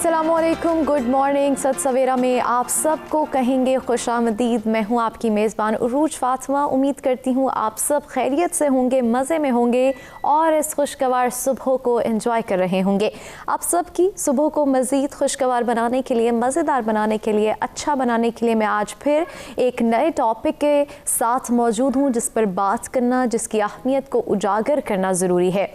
अस्सलामुअलैकुम, good morning. सत सवेरा में आप सबको कहेंगे खुशामदीद। मैं हूँ आपकी मेज़बान उरूज फातिमा। उम्मीद करती हूँ आप सब खैरियत से होंगे, मज़े में होंगे और इस खुशगवार सुबह को एंजॉय कर रहे होंगे। आप सबकी सुबह को मज़ीद खुशगवार बनाने के लिए, मज़ेदार बनाने के लिए, अच्छा बनाने के लिए मैं आज फिर एक नए टॉपिक के साथ मौजूद हूँ जिस पर बात करना, जिसकी अहमियत को उजागर करना ज़रूरी है।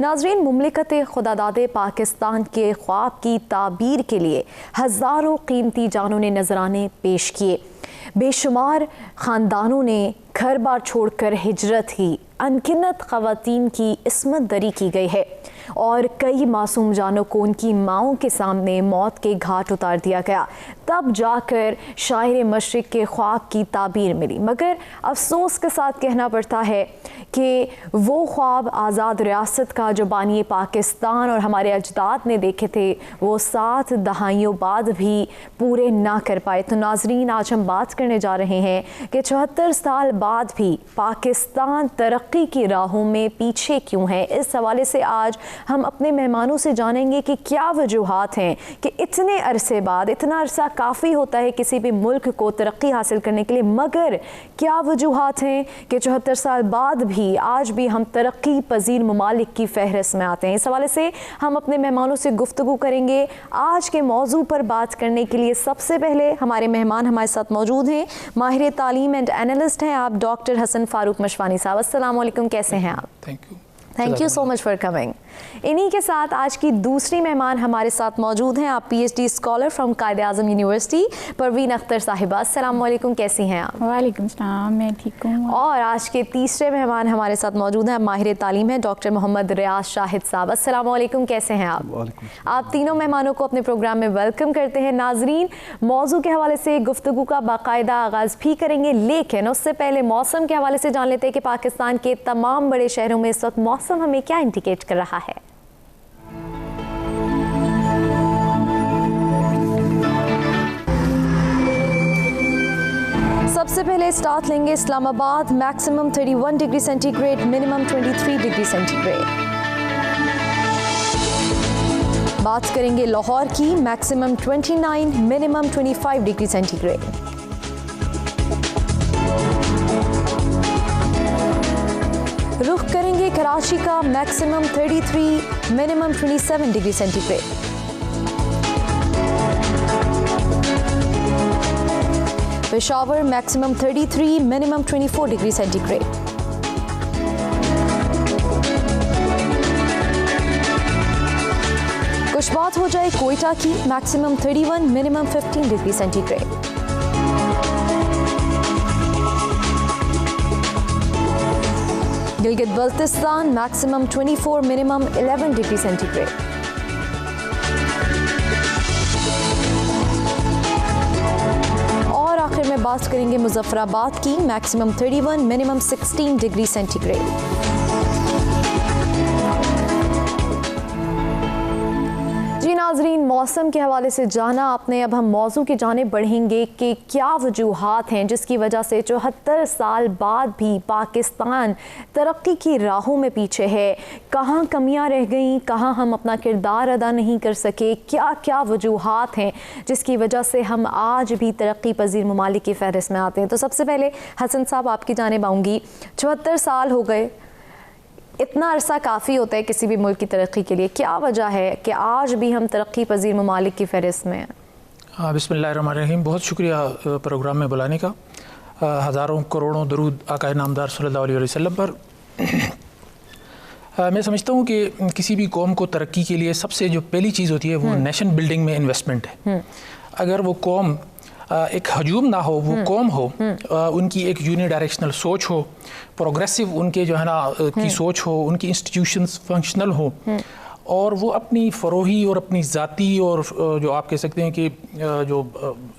नाज़रीन, मुमलिकत खुदादाद पाकिस्तान के ख्वाब की ताबीर के लिए हज़ारों कीमती जानों ने नजराने पेश किए। बेशुमार ख़ानदानों ने घर बार छोड़कर हिजरत की, अनगिनत ख़वातीन की इस्मत दरी की गई है और कई मासूम जानों को उनकी माओं के सामने मौत के घाट उतार दिया गया। तब जाकर शायर मशरिक़ के ख्वाब की ताबीर मिली। मगर अफसोस के साथ कहना पड़ता है कि वो ख्वाब आज़ाद रियासत का जो बानी पाकिस्तान और हमारे अजदाद ने देखे थे, वो 7 दहाइयों बाद भी पूरे ना कर पाए। तो नाज़रीन, आज हम बात करने जा रहे हैं कि 74 साल बाद भी पाकिस्तान तरक्की की राहों में पीछे क्यों है। इस हवाले से आज हम अपने मेहमानों से जानेंगे कि क्या वजूहात हैं कि इतने अरसे बाद, इतना अरसा काफ़ी होता है किसी भी मुल्क को तरक्की हासिल करने के लिए, मगर क्या वजूहात हैं कि 74 साल बाद भी आज भी हम तरक्की पजीर ममालिक की फहरिस्त में आते हैं। इस हवाले से हम अपने मेहमानों से गुफ्तगू करेंगे। आज के मौजू पर बात करने के लिए सबसे पहले हमारे मेहमान हमारे साथ मौजूद हैं। माहिर तालीम एंड एनालिस्ट हैं आप डॉक्टर हसन फारूक मशवानी साहब। अस्सलाम वालेकुम, कैसे हैं आप? Thank you so much for coming. इन्हीं के साथ आज की दूसरी मेहमान हमारे साथ मौजूद हैं आप PhD scholar from Quaid-e-Azam university, Parveen Akhtar साहिबा। अस्सलाम वालेकुम, कैसी हैं आप? वालेकुम सलाम, मैं ठीक हूँ। और आज के तीसरे मेहमान हमारे साथ मौजूद हैं, माहिर तालीम हैं डॉक्टर मोहम्मद रियाज शाहिद साहब। अस्सलाम वालेकुम, कैसे हैं आप? आप तीनों मेहमानों को अपने प्रोग्राम में वेलकम करते हैं। नाजरीन, मौजू के हवाले से गुफ्तगू का बाकायदा आगाज़ भी करेंगे, लेकिन उससे पहले मौसम के हवाले से जान लेते हैं कि पाकिस्तान के तमाम बड़े शहरों में इस वक्त मौसम हमें क्या इंडिकेट कर रहा है। सबसे पहले स्टार्ट लेंगे Islamabad, maximum 31 degree centigrade, minimum 23 degree centigrade. बात करेंगे लाहौर की, मैक्सिमम 29, मिनिमम 25 डिग्री सेंटीग्रेड। रुख करेंगे कराची का, maximum 33, minimum 27 degree centigrade. Peshawar, maximum 33, minimum 24 degree centigrade. कुछ बात हो जाए कोयटा की, maximum 31, minimum 15 degree centigrade. Gilgit Baltistan, maximum 24, minimum 11 degree centigrade. और आखिर में बात करेंगे मुजफ्फराबाद की, मैक्सिमम 31, मिनिमम 16 डिग्री सेंटीग्रेड। जी नाजरीन, मौसम के हवाले से जाना आपने। अब हम मौजू की जाने बढ़ेंगे कि क्या वजूहात हैं जिसकी वजह से 74 साल बाद भी पाकिस्तान तरक्की की राहों में पीछे है। कहाँ कमियां रह गईं, कहाँ हम अपना किरदार अदा नहीं कर सके, क्या क्या वजूहात हैं जिसकी वजह से हम आज भी तरक्की पजीर ममालिक की फहरिस्त में आते हैं। तो सबसे पहले हसन साहब आपकी जानिब आऊँगी। 74 साल हो गए, इतना अरसा काफ़ी होता है किसी भी मुल्क की तरक्की के लिए। क्या वजह है कि आज भी हम तरक्की पजीर ममालिक की फहरिस्त में हैं? बिस्मिल्लाहिर्रहमानिर्रहीम। बहुत शुक्रिया प्रोग्राम में बुलाने का। हज़ारों करोड़ों दरूद आक़ाए नामदार सल्लल्लाहु अलैहि वसल्लम पर। मैं समझता हूँ कि किसी भी कौम को तरक्की के लिए सबसे जो पहली चीज़ होती है वो नेशन बिल्डिंग में इन्वेस्टमेंट है। अगर वो कौम एक हजूम ना हो, वो कौम हो, उनकी एक यूनिडायरेक्शनल सोच हो, प्रोग्रेसिव उनके जो है ना की सोच हो, उनकी इंस्टीट्यूशंस फंक्शनल हो, और वो अपनी फ़रोही और अपनी ज़ाती और जो आप कह सकते हैं कि जो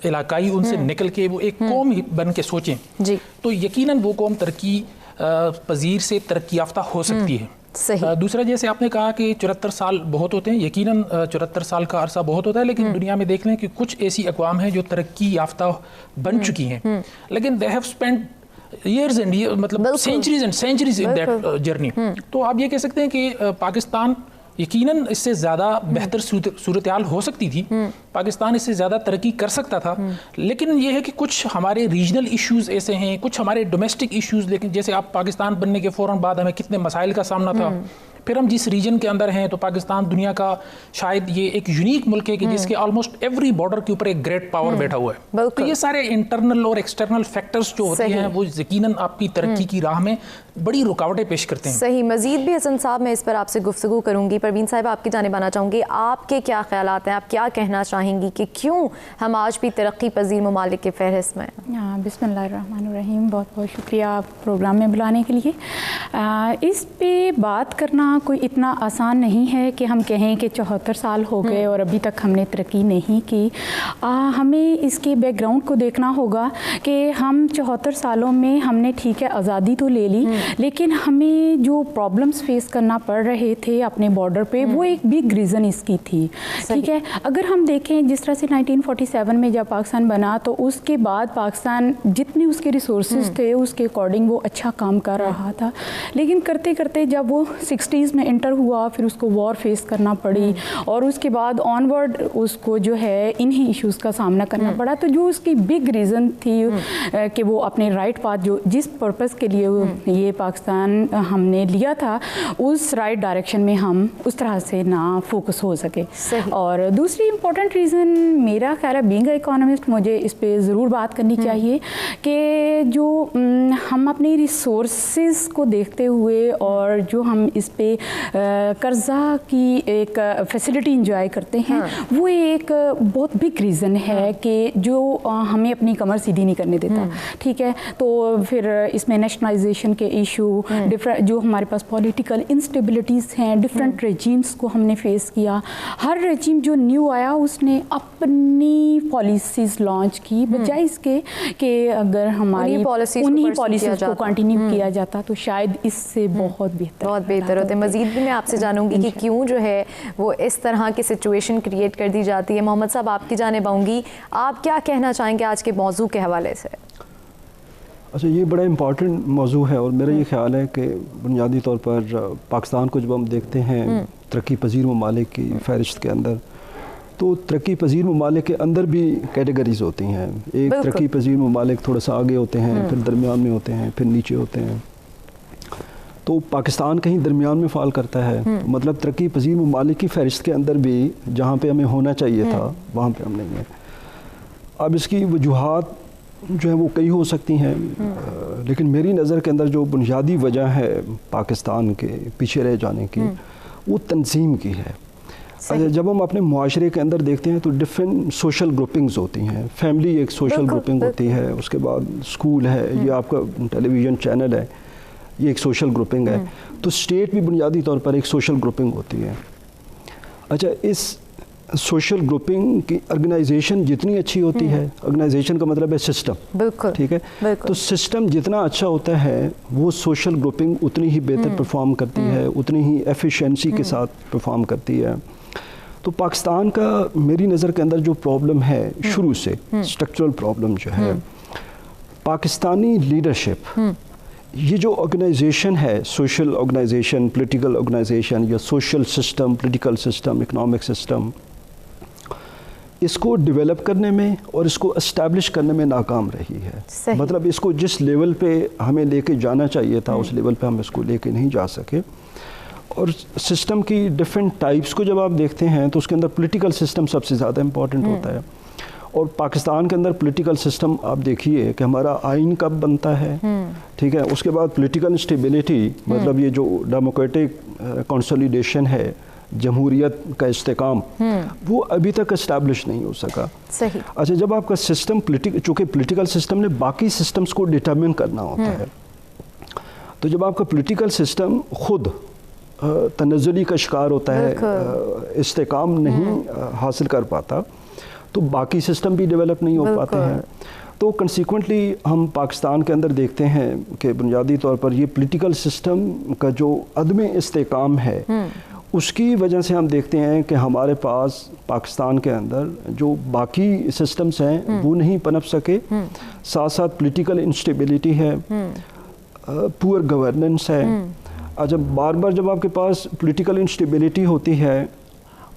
इलाकाई उनसे निकल के वो एक कौम ही बन के सोचें जी, तो यकीनन वो कौम तरक्की पजीर से तरक्की याफ्ता हो सकती है। दूसरा, जैसे आपने कहा कि 74 साल बहुत होते हैं, यकीनन 74 साल का अरसा बहुत होता है, लेकिन दुनिया में देख लें कि कुछ ऐसी अक़वाम हैं जो तरक्की याफ्ता बन चुकी हैं, लेकिन they have spend years and मतलब centuries and centuries in that journey। तो आप ये कह सकते हैं कि पाकिस्तान یقیناً اس سے زیادہ بہتر صورتحال ہو سکتی تھی, پاکستان اس سے زیادہ ترقی کر سکتا تھا, لیکن یہ ہے کہ کچھ ہمارے ریجنل ایشوز ایسے ہیں, کچھ ہمارے ڈومیسٹک ایشوز, لیکن جیسے آپ پاکستان بننے کے فوراً بعد ہمیں کتنے مسائل کا سامنا تھا, پھر ہم جس ریجن کے اندر ہیں تو پاکستان دنیا کا شاید یہ ایک یونیک ملک ہے کہ جس کے آلموسٹ ایوری بارڈر کے اوپر ایک گریٹ پاور بیٹھا ہوا ہے. تو یہ سارے انٹرنل اور ایکسٹرنل فیکٹرز جو ہوتے ہیں وہ یقیناً آپ کی ترقی کی راہ میں بڑی رکاوٹیں پیش کرتے ہیں. صحیح. مزید بھی حسن صاحب میں اس پر آپ سے گفتگو کروں گی. پروین صاحب آپ کی جانب آنا چاہوں گی, آپ کے کیا خیالات ہیں, آپ کیا کہنا چاہیں گی کہ کیوں ہم آج بھی ترقی پذیر ممالک کے فہرست میں ہیں؟ بسم اللہ الرحمن الرحیم. بہت بہت شکریہ آپ پروگرام میں بلانے کے لیے. اس پہ بات کرنا کوئی اتنا آسان نہیں ہے کہ ہم کہیں کہ 74 سال ہو گئے اور ابھی تک ہم نے ترقی نہیں کی. ہمیں اس کے بیک گراؤنڈ کو دیکھنا ہوگا کہ ہم 74 سالوں میں ہم نے ٹھیک ہے آزادی تو لے لی, لیکن ہمیں جو پرابلمس فیس کرنا پڑ رہے تھے اپنے بارڈر پہ وہ ایک بگ ریزن اس کی تھی. ٹھیک ہے, اگر ہم دیکھیں جس طرح سے 1947 میں جب پاکستان بنا تو اس کے بعد پاکستان جتنے اس کے ریسورسز تھے اس کے اکارڈنگ وہ اچھا کام کر رہا تھا, لیکن کرتے کرتے جب وہ 60s میں انٹر ہوا پھر اس کو وار فیس کرنا پڑی اور اس کے بعد آن ورڈ اس کو جو ہے انہی ایشوز کا سامنا کرنا پڑا. تو جو اس کی بگ ریزن تھی کہ وہ اپنے رائٹ پاتھ جو جس پرپس کے لیے یہ پاکستان ہم نے لیا تھا اس رائٹ ڈائریکشن میں ہم اس طرح سے نہ فوکس ہو سکے. اور دوسری امپورٹنٹ ریزن میرا خیال ہے, بینگ اے اکانومسٹ مجھے اس پہ ضرور بات کرنی چاہیے کہ جو ہم اپنی ریسورسز کو دیکھتے ہوئے اور جو ہم اس پہ قرضہ کی ایک فیسلٹی انجوائے کرتے ہیں وہ ایک بہت بگ ریزن ہے کہ جو ہمیں اپنی کمر سیدھی نہیں کرنے دیتا. ٹھیک ہے, تو پھر اس میں نیشنلائزیشن کے ایشو, جو ہمارے پاس پولیٹیکل انسٹیبلٹیز ہیں, ڈفرینٹ ریجیمز کو ہم نے فیس کیا. ہر ریجیم جو نیو آیا اس نے اپنی پالیسیز لانچ کی, بجائے اس کے کہ اگر ہماری انہی پالیسیز کو کنٹینیو کیا جاتا تو شاید اس سے بہت بہتر ہوتے. مزید بھی میں آپ سے جانوں گی کہ کیوں جو ہے وہ اس طرح کی سچویشن کریٹ کر دی جاتی ہے. محمد صاحب آپ کی جانب آؤں گی, آپ کیا کہنا چاہیں گے آج کے موضوع کے حوالے سے؟ اچھا, یہ بڑا امپورٹنٹ موضوع ہے اور میرا یہ خیال ہے کہ بنیادی طور پر پاکستان کو جب ہم دیکھتے ہیں ترقی پذیر ممالک کی فہرست کے اندر تو ترقی پذیر ممالک کے اندر بھی کیٹیگریز ہوتی ہیں. ایک ترقی پذیر ممالک تھوڑا سا آگے ہوتے ہیں, پھر درمیان میں ہوتے ہیں, پھر نیچے ہوتے ہیں. تو پاکستان کہیں درمیان میں فال کرتا ہے, مطلب ترقی پذیر ممالک کی فہرست کے اندر بھی جہاں پہ ہمیں ہونا چاہیے تھا وہاں پہ ہم نہیں ہیں. اب اس کی وجوہات جو ہیں وہ کئی ہو سکتی ہیں, لیکن میری نظر کے اندر جو بنیادی وجہ ہے پاکستان کے پیچھے رہ جانے کی وہ تنظیم کی ہے. جب ہم اپنے معاشرے کے اندر دیکھتے ہیں تو ڈفرینٹ سوشل گروپنگز ہوتی ہیں. فیملی ایک سوشل گروپنگ ہوتی ہے, اس کے بعد اسکول ہے, یہ آپ کا ٹیلی ویژن چینل ہے, یہ ایک سوشل گروپنگ ہے. تو اسٹیٹ بھی بنیادی طور پر ایک سوشل گروپنگ ہوتی ہے. اچھا, اس سوشل گروپنگ کی آرگنائزیشن جتنی اچھی ہوتی ہے, آرگنائزیشن کا مطلب ہے سسٹم, بالکل ٹھیک ہے, تو سسٹم جتنا اچھا ہوتا ہے وہ سوشل گروپنگ اتنی ہی بہتر پرفارم کرتی ہے, اتنی ہی ایفیشینسی کے ساتھ پرفارم کرتی ہے. تو پاکستان کا میری نظر کے اندر جو پرابلم ہے شروع سے, اسٹرکچرل پرابلم جو ہے, پاکستانی لیڈرشپ, یہ جو آرگنائزیشن ہے, سوشل آرگنائزیشن, پولیٹیکل آرگنائزیشن یا social system, political system, economic system, اس کو ڈیولپ کرنے میں اور اس کو اسٹیبلش کرنے میں ناکام رہی ہے. مطلب اس کو جس لیول پہ ہمیں لے کے جانا چاہیے تھا اس لیول پہ ہم اس کو لے کے نہیں جا سکے. اور سسٹم کی ڈفرینٹ ٹائپس کو جب آپ دیکھتے ہیں تو اس کے اندر پولیٹیکل سسٹم سب سے زیادہ امپورٹنٹ ہوتا ہے. اور پاکستان کے اندر پولیٹیکل سسٹم آپ دیکھیے کہ ہمارا آئین کب بنتا ہے, ٹھیک ہے, اس کے بعد پولیٹیکل انسٹیبلٹی, مطلب یہ جو ڈیموکریٹک کنسولیڈیشن ہے, جمہوریت کا استحکام, وہ ابھی تک اسٹیبلش نہیں ہو سکا. اچھا, جب آپ کا سسٹم چونکہ پولیٹیکل سسٹم نے باقی سسٹمز کو ڈٹرمن کرنا ہوتا ہے, تو جب آپ کا پولیٹیکل سسٹم خود تنزلی کا شکار ہوتا ہے, استحکام نہیں حاصل کر پاتا, تو باقی سسٹم بھی ڈیولپ نہیں ہو پاتے ہیں. تو کنسیکوینٹلی ہم پاکستان کے اندر دیکھتے ہیں کہ بنیادی طور پر یہ پولیٹیکل سسٹم کا جو عدم استحکام ہے اس کی وجہ سے ہم دیکھتے ہیں کہ ہمارے پاس پاکستان کے اندر جو باقی سسٹمز ہیں وہ نہیں پنپ سکے. ساتھ ساتھ پولیٹیکل انسٹیبلٹی ہے, پور گورننس ہے. अच्छा, बार बार जब आपके पास पॉलिटिकल इंस्टेबिलिटी होती है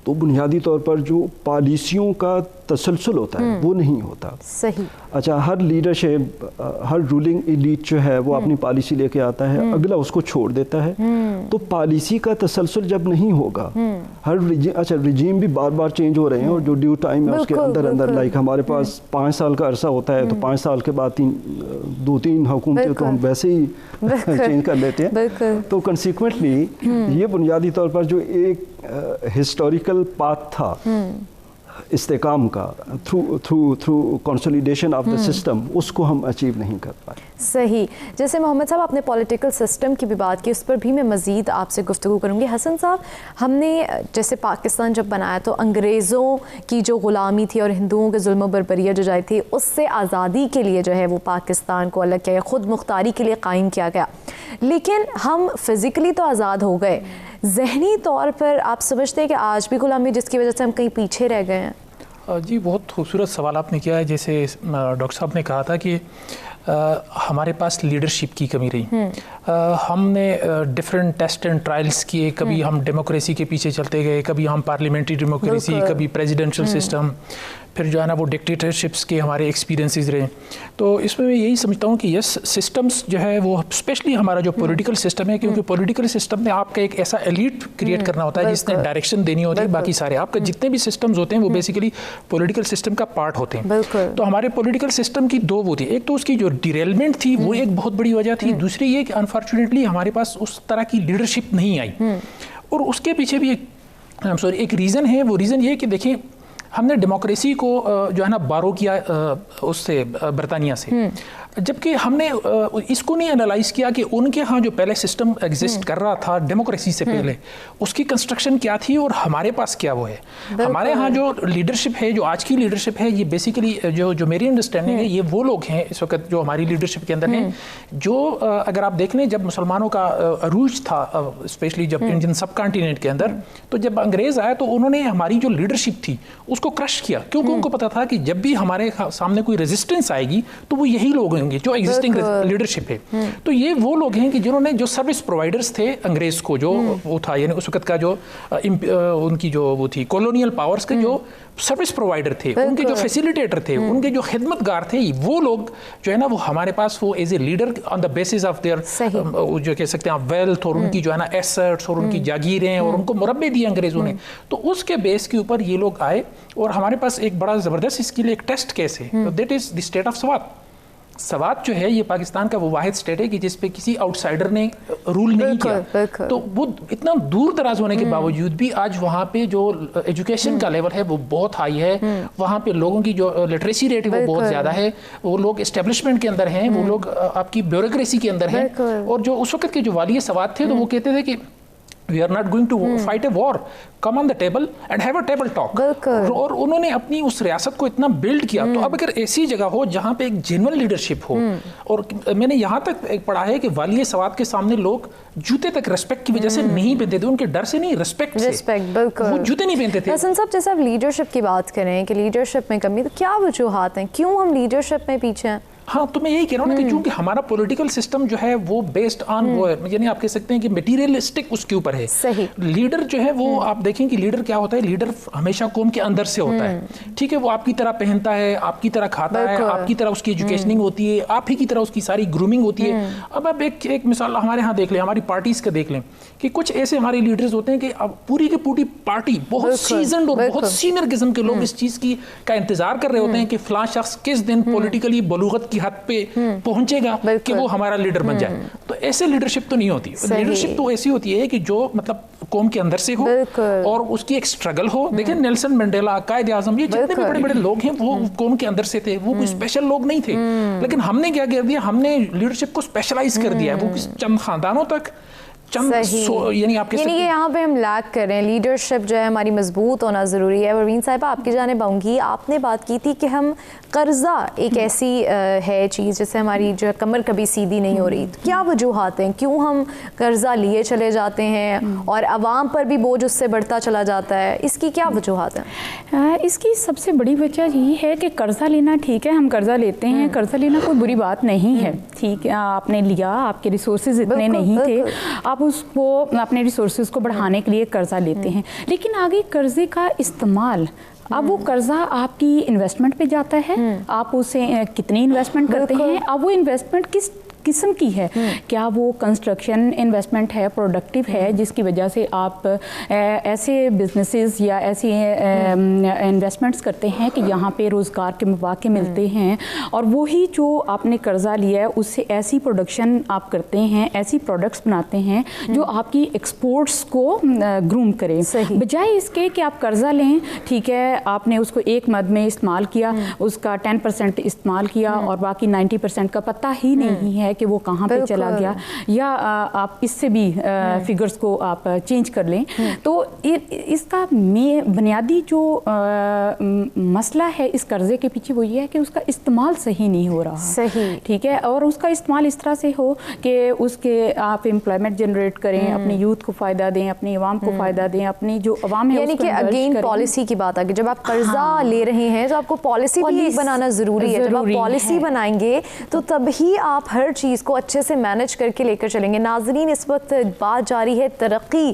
तो बुनियादी तौर पर जो पॉलिसियों का तसलसल होता है वो नहीं होता। सही। अच्छा, हर लीडरशिप, हर रूलिंग एलीट जो है वो अपनी पॉलिसी लेके आता है, अगला उसको छोड़ देता है, तो पॉलिसी का तसलसल जब नहीं होगा, हर रिजीम भी बार बार चेंज हो रहे हैं और जो ड्यू टाइम है उसके अंदर अंदर, लाइक हमारे पास 5 साल का अरसा होता है तो 5 साल के बाद 2-3 हुकूमतें तो हम वैसे ही चेंज कर लेते हैं। तो कंसिक्वेंटली ये बुनियादी तौर पर जो एक हिस्टोरिकल पाथ था इस्तेकाम का through consolidation of the system, उसको हम अचीव नहीं कर पाए। सही। जैसे मोहम्मद साहब आपने पॉलिटिकल सिस्टम की भी बात की, उस पर भी मैं मज़ीद आपसे गुफ्तगू करूँगी। हसन साहब, हमने जैसे पाकिस्तान जब बनाया तो अंग्रेज़ों की जो ग़ुलामी थी और हिंदुओं के जुल्म बरबरियत जो जारी थी, उससे आज़ादी के लिए जो है वो पाकिस्तान को अलग किया गया, ख़ुद मुख्तारी के लिए कायम किया गया। लेकिन हम फ़िज़िकली तो आज़ाद हो गए, ज़हनी तौर पर आप समझते हैं कि आज भी ग़ुलामी, जिसकी वजह से हम कहीं पीछे रह गए हैं? जी, बहुत खूबसूरत सवाल आपने किया है। जैसे डॉक्टर साहब ने कहा था कि हमारे पास लीडरशिप की कमी रही। हमने डिफरेंट टेस्ट एंड ट्रायल्स किए, कभी हम डेमोक्रेसी के पीछे चलते गए, कभी हम पार्लियामेंट्री डेमोक्रेसी, कभी प्रेसिडेंशियल सिस्टम, फिर जो है ना वो डिक्टेटरशिप्स के हमारे एक्सपीरियंसेस रहे। तो इसमें मैं यही समझता हूँ कि यस, सिस्टम्स जो है वो स्पेशली हमारा जो पॉलिटिकल सिस्टम है, क्योंकि पॉलिटिकल सिस्टम में आपका एक ऐसा एलीट क्रिएट करना होता है जिसने डायरेक्शन देनी होती है, बाकी सारे आपके जितने भी सिस्टम्स होते हैं वो बेसिकली पॉलिटिकल सिस्टम का पार्ट होते हैं। तो हमारे पॉलिटिकल सिस्टम की दो वो थी, एक तो उसकी जो डिरेलमेंट थी वो एक बहुत बड़ी वजह थी, दूसरी ये कि अनफॉर्चुनेटली हमारे पास उस तरह की लीडरशिप नहीं आई। और उसके पीछे भी एक रीज़न है। वो रीज़न ये है कि देखिए, हमने डेमोक्रेसी को जो है ना बारो किया उससे, बरतानिया से, जबकि हमने इसको नहीं एनालाइज किया कि उनके यहाँ जो पहले सिस्टम एग्जिस्ट कर रहा था डेमोक्रेसी से पहले, उसकी कंस्ट्रक्शन क्या थी और हमारे पास क्या वो है। हमारे यहाँ जो लीडरशिप है, जो आज की लीडरशिप है, ये बेसिकली जो मेरी अंडरस्टैंडिंग है, ये वो लोग हैं इस वक्त जो हमारी लीडरशिप के अंदर हैं, जो अगर आप देख लें, जब मुसलमानों का अरूज था, स्पेशली जब इंडियन सब कॉन्टिनेंट के अंदर, तो जब अंग्रेज़ आए तो उन्होंने हमारी जो लीडरशिप थी उसको क्रश किया, क्योंकि उनको पता था कि जब भी हमारे सामने कोई रेजिस्टेंस आएगी तो वो यही लोग होंगे जो एग्जिस्टिंग लीडरशिप है। तो ये वो लोग हैं कि जिन्होंने जो सर्विस प्रोवाइडर्स थे अंग्रेज को, जो वो था, यानी उस वक्त का जो उनकी जो वो थी कॉलोनियल पावर्स के जो सर्विस प्रोवाइडर थे, उनके जो फैसिलिटेटर थे, उनके जो खिदमतगार थे, वो लोग जो है ना वो हमारे पास वो as a leader on the basis of their जो कह सकते हैं वेल्थ और उनकी जो है ना एसेट्स और उनकी जागीरें, और उनको मुरब्बे दिए अंग्रेजों ने। तो उसके बेस के ऊपर ये लोग आए और हमारे पास एक बड़ा ज़बरदस्त इसके लिए एक टेस्ट केस है, that is the state of Swat. Swat जो है ये पाकिस्तान का वो वाहिद स्टेट है कि जिस पे किसी आउटसाइडर ने रूल नहीं किया। तो वो इतना दूर दराज होने के बावजूद भी आज वहाँ पे जो एजुकेशन का लेवल है वो बहुत हाई है, वहाँ पे लोगों की जो लिटरेसी रेट है वो बहुत ज़्यादा है, वो लोग एस्टेब्लिशमेंट के अंदर हैं, वो लोग आपकी ब्यूरोक्रेसी के अंदर हैं। और जो उस वक्त के जो वाली सवात थे तो वो कहते थे कि We are not going to fight a war. Come on the table and have a table talk. और उन्होंने अपनी उस रियासत को इतना बिल्ड किया। तो अब अगर ऐसी जगह हो जहाँ पे एक जेन्युइन लीडरशिप हो, और मैंने यहाँ तक एक पढ़ा है कि वाली सवात के सामने लोग जूते तक रिस्पेक्ट की वजह से नहीं पहनते थे, उनके डर से नहीं, रिस्पेक्ट से वो जूते नहीं पहनते थे। हसन साहब, जैसे आप लीडरशिप की बात करें कि लीडरशिप में कमी, तो क्या वजूहात हैं, क्यों हम लीडरशिप में पीछे हैं? हाँ, तो मैं यही कह रहा हूँ ना कि चूंकि हमारा पॉलिटिकल सिस्टम जो है वो बेस्ड ऑन वो है, यानी आप कह सकते हैं कि मटीरियलिस्टिक उसके ऊपर है। सही। लीडर जो है वो आप देखें कि लीडर क्या होता है, लीडर हमेशा कौम के अंदर से होता है। ठीक है, वो आपकी तरह पहनता है, आपकी तरह खाता है, आपकी तरह उसकी एजुकेशनिंग होती है, आप ही की तरह उसकी सारी ग्रूमिंग होती है। अब आप एक मिसाल हमारे यहाँ देख लें, हमारी पार्टीज का देख लें कि कुछ ऐसे हमारे लीडर्स होते हैं कि अब पूरी की पूरी पार्टी बहुत सीजनड और बहुत सीनियर किस्म के लोग इस चीज़ की का इंतजार कर रहे होते हैं कि फलां शख्स किस दिन पॉलिटिकली बलूगत की हद पे पहुंचेगा कि वो हमारा लीडर बन जाए। तो ऐसे लीडरशिप तो नहीं होती। लीडरशिप तो ऐसी होती है कि जो मतलब कौम के अंदर से हो और उसकी एक स्ट्रगल हो। देखिए नेल्सन मंडेला, कायद आजम, ये जितने भी बड़े बड़े लोग हैं वो कौम के अंदर से थे, वो कोई स्पेशल लोग नहीं थे। लेकिन हमने क्या कर दिया, हमने लीडरशिप को स्पेशलाइज कर दिया है, वो चंद खानदानों तक यानी आपके यहाँ पे हम लैक कर रहे हैं। लीडरशिप जो है हमारी मजबूत होना ज़रूरी है। परवीन साहिबा, आपकी जानिब आऊँगी। आपने बात की थी कि हम कर्जा एक ऐसी है चीज़ जिससे हमारी जो कमर कभी सीधी नहीं हो रही। तो क्या वजूहात हैं, क्यों हम कर्जा लिए चले जाते हैं और आवाम पर भी बोझ उससे बढ़ता चला जाता है, इसकी क्या वजूहात हैं? इसकी सबसे बड़ी वजह यही है कि कर्जा लेना, ठीक है, हम कर्जा लेते हैं, कर्जा लेना कोई बुरी बात नहीं है। ठीक है, आपने लिया, आपके रिसोर्सेज इतने नहीं थे, आप اس کو اپنے ریسورسز کو بڑھانے کے لیے قرضہ لیتے ہیں، لیکن آگے قرضے کا استعمال، اب وہ قرضہ آپ کی انویسٹمنٹ پہ جاتا ہے، آپ اسے کتنی انویسٹمنٹ کرتے ہیں، اب وہ انویسٹمنٹ کس قسم کی ہے، کیا وہ کنسٹرکشن انویسٹمنٹ ہے، پروڈکٹیو ہے، جس کی وجہ سے آپ ایسے بزنسز یا ایسی انویسٹمنٹس کرتے ہیں کہ یہاں پہ روزگار کے مواقع ملتے ہیں، اور وہی جو آپ نے قرضہ لیا ہے اس سے ایسی پروڈکشن آپ کرتے ہیں، ایسی پروڈکٹس بناتے ہیں جو آپ کی ایکسپورٹس کو گروم کریں، بجائے اس کے کہ آپ قرضہ لیں، ٹھیک ہے آپ نے اس کو ایک مد میں استعمال کیا، اس کا 10% استعمال کیا اور باقی 90% کا پتہ ہی نہیں ہے کہ وہ کہاں پہ چلا گیا، یا آپ اس سے بھی فگرز کو آپ چینج کر لیں. تو اس کا بنیادی جو مسئلہ ہے اس قرضے کے پیچھے وہ یہ ہے کہ اس کا استعمال صحیح نہیں ہو رہا، ٹھیک ہے، اور اس کا استعمال اس طرح سے ہو کہ اس کے آپ امپلائمنٹ جنریٹ کریں، اپنے یوتھ کو فائدہ دیں، اپنی عوام کو فائدہ دیں، اپنی جو عوام ہے یعنی کہ اگین پالیسی کی بات آ گئی، جب آپ قرضہ لے رہے ہیں تو آپ کو پالیسی بھی بنانا ضروری ہے. جب آپ پالیسی بنائیں گے تو تب ہی آپ ہر چیز کو اچھے سے مینج کر کے لے کر چلیں گے. ناظرین، اس وقت بات جاری ہے ترقی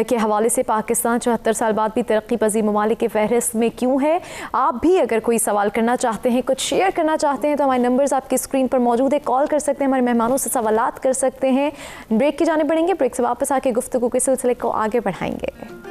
کے حوالے سے. پاکستان 74 سال بعد بھی ترقی پذیر ممالک کے فہرست میں کیوں ہے؟ آپ بھی اگر کوئی سوال کرنا چاہتے ہیں، کچھ شیئر کرنا چاہتے ہیں تو ہمارے نمبرز آپ کی اسکرین پر موجود ہے، کال کر سکتے ہیں، ہمارے مہمانوں سے سوالات کر سکتے ہیں. بریک کی جانب بڑھیں گے، بریک سے واپس آ کے گفتگو کے سلسلے کو آگے بڑھائیں گے.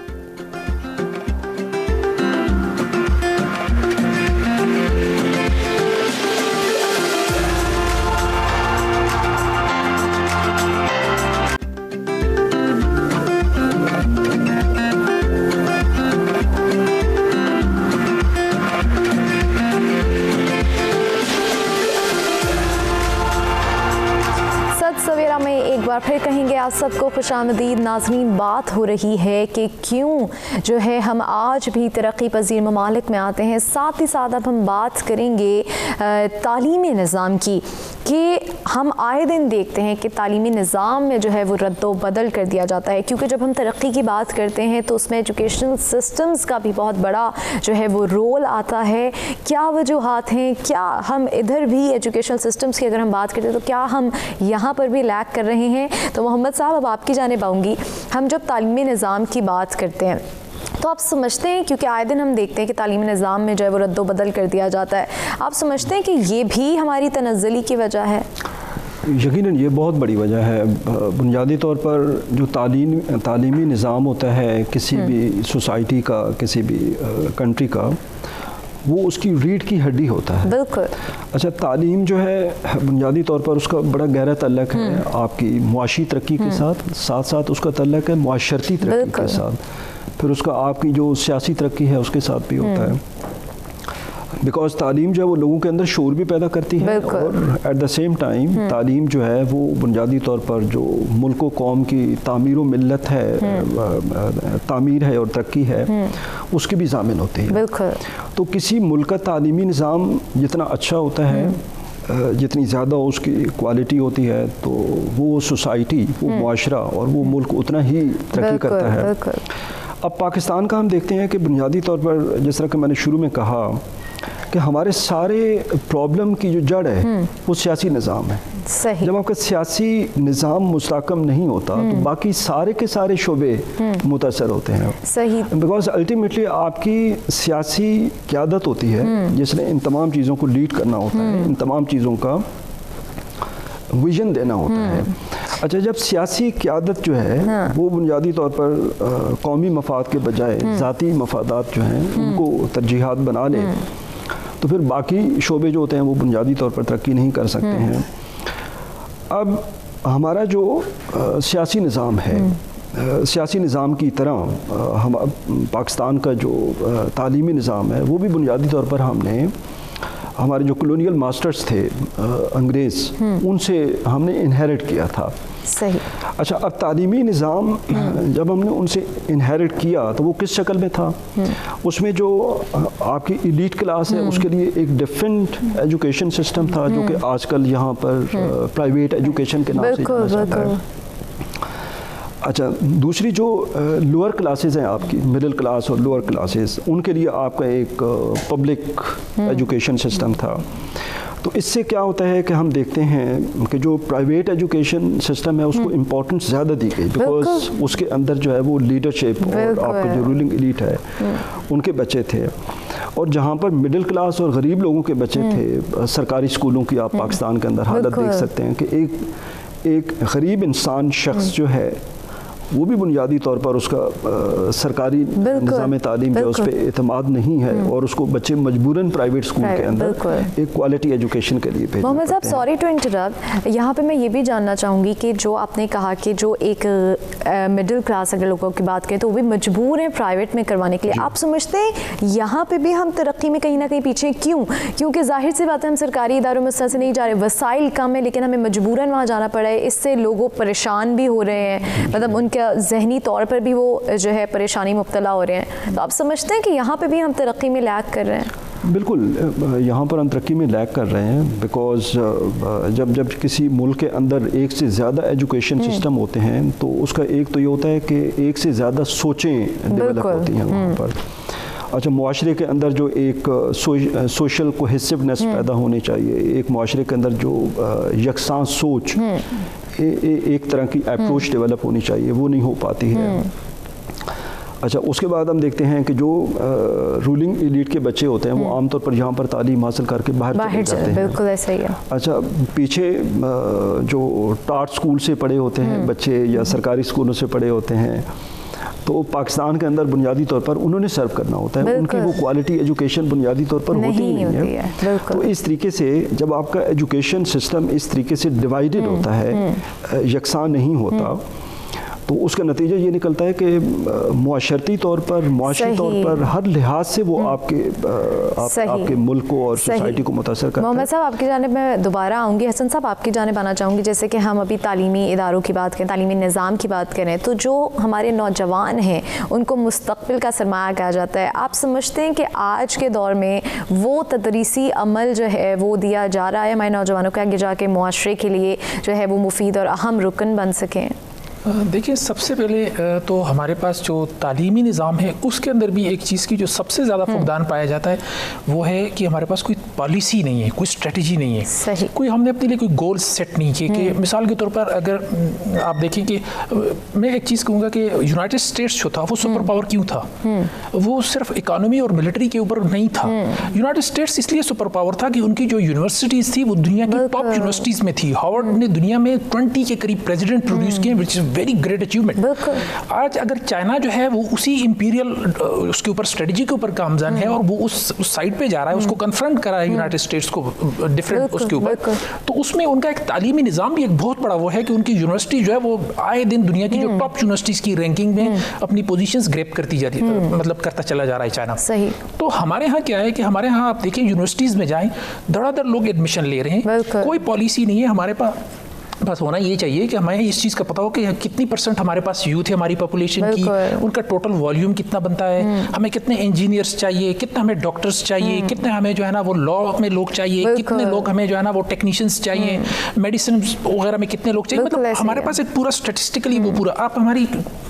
سویرا میں ایک بار پھر کہیں گے آپ سب کو خوش آمدید. ناظرین، بات ہو رہی ہے کہ کیوں جو ہے ہم آج بھی ترقی پذیر ممالک میں آتے ہیں. ساتھ ہی ساتھ اب ہم بات کریں گے تعلیمی نظام کی، کہ ہم آئے دن دیکھتے ہیں کہ تعلیمی نظام میں جو ہے وہ رد و بدل کر دیا جاتا ہے، کیونکہ جب ہم ترقی کی بات کرتے ہیں تو اس میں ایجوکیشنل سسٹمز کا بھی بہت بڑا جو ہے وہ رول آتا ہے. کیا وجوہات ہیں؟ کیا ہم ادھر بھی ایجوکیشنل سسٹمز کی اگر ہم بات کرتے ہیں تو کیا ہم یہاں پر بھی لیک کر رہے ہیں؟ تو محمد صاحب، اب آپ کی جانب آؤں گی. ہم جب تعلیمی نظام کی بات کرتے ہیں تو آپ سمجھتے ہیں، کیونکہ آئے دن ہم دیکھتے ہیں کہ تعلیمی نظام میں جو ہے وہ رد و بدل کر دیا جاتا ہے، آپ سمجھتے ہیں کہ یہ بھی ہماری تنزلی کی وجہ ہے؟ یقیناً یہ بہت بڑی وجہ ہے. بنیادی طور پر جو تعلیمی نظام ہوتا ہے کسی بھی سوسائٹی کا، کسی بھی کنٹری کا، وہ اس کی ریڑھ کی ہڈی ہوتا ہے. بالکل. اچھا، تعلیم جو ہے بنیادی طور پر اس کا بڑا گہرا تعلق ہے آپ کی معاشی ترقی کے ساتھ، ساتھ ساتھ اس کا تعلق ہے معاشرتی ترقی کے ساتھ، پھر اس کا آپ کی جو سیاسی ترقی ہے اس کے ساتھ بھی ہوتا ہے. بیکاز تعلیم جو ہے وہ لوگوں کے اندر شعور بھی پیدا کرتی ہے، اور ایٹ دا سیم ٹائم تعلیم جو ہے وہ بنیادی طور پر جو ملک و قوم کی تعمیر و ملت ہے، تعمیر ہے اور ترقی ہے، اس کی بھی ضامن ہوتی ہے. بالکل. تو کسی ملک کا تعلیمی نظام جتنا اچھا ہوتا ہے، جتنی زیادہ اس کی کوالٹی ہوتی ہے، تو وہ سوسائٹی، وہ معاشرہ اور وہ ملک اتنا ہی ترقی کرتا ہے. اب پاکستان کا ہم دیکھتے ہیں کہ بنیادی طور پر جس طرح کہ میں نے شروع میں کہا کہ ہمارے سارے پرابلم کی جو جڑ ہے وہ سیاسی نظام ہے. صحیح. جب آپ کا سیاسی نظام مستحکم نہیں ہوتا تو باقی سارے کے سارے شعبے متاثر ہوتے ہیں. صحیح. بیکاز الٹیمیٹلی آپ کی سیاسی قیادت ہوتی ہے جس نے ان تمام چیزوں کو لیڈ کرنا ہوتا ہے، ان تمام چیزوں کا ویژن دینا ہوتا ہے. اچھا، جب سیاسی قیادت جو ہے وہ بنیادی طور پر قومی مفاد کے بجائے ذاتی مفادات جو ہیں ان کو ترجیحات بنا لے تو پھر باقی شعبے جو ہوتے ہیں وہ بنیادی طور پر ترقی نہیں کر سکتے ہیں. اب ہمارا جو سیاسی نظام ہے، سیاسی نظام کی طرح ہم پاکستان کا جو تعلیمی نظام ہے وہ بھی بنیادی طور پر ہم نے ہمارے جو کلونیل ماسٹرز تھے انگریز، ان سے ہم نے انہیرٹ کیا تھا. صحیح. اچھا، اب تعلیمی نظام جب ہم نے ان سے انہیرٹ کیا تو وہ کس شکل میں تھا؟ اس میں جو آپ کی ایلیٹ کلاس ہے اس کے لیے ایک ڈیفرنٹ ایجوکیشن سسٹم تھا، جو کہ آج کل یہاں پر پرائیویٹ ایجوکیشن کے نام سے جانا جاتا ہے. اچھا، دوسری جو لوور کلاسز ہیں آپ کی، مڈل کلاس اور لوور کلاسز، ان کے لیے آپ کا ایک پبلک ایجوکیشن سسٹم تھا. تو اس سے کیا ہوتا ہے کہ ہم دیکھتے ہیں کہ جو پرائیویٹ ایجوکیشن سسٹم ہے اس کو امپورٹنس زیادہ دی گئی، بیکاز اس کے اندر جو ہے وہ لیڈرشپ اور آپ کا جو رولنگ ایلیٹ ہے ان کے بچے تھے، اور جہاں پر مڈل کلاس اور غریب لوگوں کے بچے تھے، سرکاری اسکولوں کی آپ پاکستان کے اندر حالت دیکھ سکتے ہیں کہ ایک غریب انسان شخص جو ہے وہ بھی بنیادی طور پر اس کا سرکاری نظام تعلیم جو اس پہ اعتماد نہیں ہے، اور اس کو بچے مجبوراً پرائیویٹ اسکول کے اندر ایک کوالٹی ایجوکیشن کے لیے بھیجنا محمد صاحب سوری ٹو انٹرپٹ، یہاں پہ میں یہ بھی جاننا چاہوں گی کہ جو آپ نے کہا کہ جو ایک مڈل کلاس اگر لوگوں کی بات کریں تو وہ بھی مجبور ہیں پرائیویٹ میں کروانے کے لیے، آپ سمجھتے ہیں یہاں پہ بھی ہم ترقی میں کہیں نہ کہیں پیچھے کیوں؟ کیونکہ ظاہر سی بات ہے ہم سرکاری اداروں میں سے نہیں جا رہے، وسائل کم ہے لیکن ہمیں مجبوراً وہاں جانا پڑا ہے، اس سے لوگوں پریشان بھی ہو رہے ہیں، مطلب ان کے ذہنی طور پر بھی وہ جو ہے پریشانی مبتلا ہو رہے ہیں، تو آپ سمجھتے ہیں کہ یہاں پہ بھی ہم ترقی میں لیگ کر رہے ہیں؟ بالکل، یہاں پر ہم ترقی میں لیگ کر رہے ہیں، بیکاز جب کسی ملک کے اندر ایک سے زیادہ ایجوکیشن سسٹم ہوتے ہیں تو اس کا ایک تو یہ ہوتا ہے کہ ایک سے زیادہ سوچیں ڈیولپ ہوتی ہیں وہاں پر۔ اچھا، معاشرے کے اندر جو ایک سوشل کوہیسونیس پیدا ہونی چاہیے، ایک معاشرے کے اندر جو یکساں سوچ، ایک طرح کی اپروچ ڈیولپ ہونی چاہیے، وہ نہیں ہو پاتی ہے۔ اچھا، اس کے بعد ہم دیکھتے ہیں کہ جو رولنگ ایلیٹ کے بچے ہوتے ہیں وہ عام طور پر یہاں پر تعلیم حاصل کر کے باہر چلے جاتے ہیں۔ بالکل ایسا ہی ہے۔ اچھا، پیچھے جو ٹاٹ اسکول سے پڑھے ہوتے ہیں بچے یا سرکاری اسکولوں سے پڑھے ہوتے ہیں، تو پاکستان کے اندر بنیادی طور پر انہوں نے سرو کرنا ہوتا ہے، ان کی وہ کوالٹی ایجوکیشن بنیادی طور پر ہوتی نہیں ہے۔ تو اس طریقے سے جب آپ کا ایجوکیشن سسٹم اس طریقے سے ڈیوائیڈڈ ہوتا ہے، یکساں نہیں ہوتا، تو اس کا نتیجہ یہ نکلتا ہے کہ معاشرتی طور پر، معاشی طور پر، ہر لحاظ سے وہ آپ کے ملک کو اور سوسائٹی کو متاثر کرتا ہے۔ محمد صاحب آپ کی جانب میں دوبارہ آؤں گی، حسن صاحب آپ کی جانب آنا چاہوں گی، جیسے کہ ہم ابھی تعلیمی اداروں کی بات کریں، تعلیمی نظام کی بات کریں، تو جو ہمارے نوجوان ہیں ان کو مستقبل کا سرمایہ کہا جاتا ہے، آپ سمجھتے ہیں کہ آج کے دور میں وہ تدریسی عمل جو ہے وہ دیا جا رہا ہے ہمارے نوجوانوں کو آگے جا کے معاشرے کے لیے جو ہے وہ مفید اور اہم رکن بن سکیں؟ دیکھیں، سب سے پہلے تو ہمارے پاس جو تعلیمی نظام ہے اس کے اندر بھی ایک چیز کی جو سب سے زیادہ فقدان پایا جاتا ہے وہ ہے کہ ہمارے پاس کوئی پالیسی نہیں ہے، کوئی اسٹریٹجی نہیں ہے، کوئی ہم نے اپنے لیے کوئی گول سیٹ نہیں کیے۔ کہ مثال کے طور پر اگر آپ دیکھیں کہ میں ایک چیز کہوں گا کہ یونائٹڈ اسٹیٹس جو تھا وہ سپر پاور کیوں تھا؟ وہ صرف اکانومی اور ملٹری کے اوپر نہیں تھا۔ یونائٹڈ اسٹیٹس اس لیے سپر پاور تھا کہ ان کی جو یونیورسٹیز تھی وہ دنیا کی ٹاپ یونیورسٹیز میں تھی۔ ہارورڈ نے دنیا میں 20 کے قریب پریزیڈنٹ پروڈیوس کیے، وچ از ویری گریٹ اچیومنٹ۔ آج اگر چائنا جو ہے وہ اسی امپیریل اس کے اوپر اسٹریٹجی کے اوپر گامزن ہے اور وہ اس سائڈ پہ جا رہا ہے، اس کو کنفرنٹ کرا ہے یونائٹڈ اسٹیٹس کو ڈفرینٹ اس کے اوپر، تو اس میں ان کا ایک تعلیمی نظام بھی ایک بہت بڑا وہ ہے کہ ان کی یونیورسٹی جو ہے وہ آئے دن دنیا کی جو ٹاپ یونیورسٹیز کی رینکنگ میں اپنی پوزیشنز گریپ کرتی جاتی ہے، مطلب کرتا چلا جا رہا ہے چائنا۔ تو ہمارے ہاں کیا ہے کہ ہمارے ہاں آپ دیکھیں یونیورسٹیز میں جائیں، دڑا دڑ لوگ ایڈمیشن لے رہے ہیں، کوئی پالیسی نہیں ہے ہمارے پاس۔ بس ہونا یہ چاہیے کہ ہمیں اس چیز کا پتہ ہو کہ کتنی پرسنٹ ہمارے پاس یوتھ ہے ہماری پاپولیشن کی، ان کا ٹوٹل والیوم کتنا بنتا ہے، ہمیں کتنے انجینئرس چاہیے، کتنے ہمیں ڈاکٹرس چاہیے، کتنے ہمیں جو ہے نا وہ لا میں لوگ چاہیے، کتنے لوگ ہمیں جو ہے نا وہ ٹیکنیشینس چاہیے، میڈیسن وغیرہ میں کتنے لوگ چاہیے، مطلب ہمارے پاس ایک پورا اسٹیٹسٹیکلی وہ پورا۔ آپ ہماری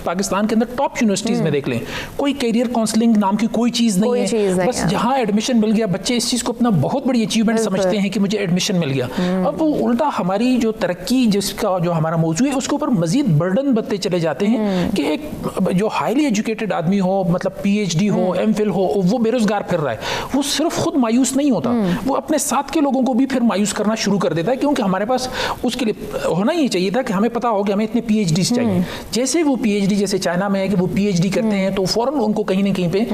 پاکستان کے اندر ٹاپ یونیورسٹیز میں دیکھ لیں، کوئی کیریئر کاؤنسلنگ نام کی کوئی چیز نہیں ہے، بس جہاں ایڈمیشن مل گیا بچے اس چیز کو اپنا بہت بڑی اچیومنٹ سمجھتے ہیں کہ مجھے ایڈمیشن مل گیا۔ اب وہ الٹا ہماری جو ترقی جس کا جو ہمارا موضوع ہے اس کے اوپر مزید برڈن بنتے چلے جاتے ہیں کہ ایک جو ہائیلی ایجوکیٹڈ آدمی ہو، مطلب پی ایچ ڈی ہو، ایم فل ہو، وہ بے روزگار پھر رہا ہے، وہ صرف خود مایوس نہیں ہوتا، وہ اپنے ساتھ کے لوگوں کو بھی پھر مایوس کرنا شروع کر دیتا ہے، کیونکہ ہمارے پاس اس کے لیے ہونا یہ چاہیے تھا کہ ہمیں پتا ہو کہ ہمیں اتنے پی ایچ ڈیز چاہیے۔ جیسے وہ پی ایچ ڈی جیسے چائنا میں ہے کہ وہ پی ایچ ڈی کرتے ہیں تو فوراً ان کو کہیں نہ کہیں پہ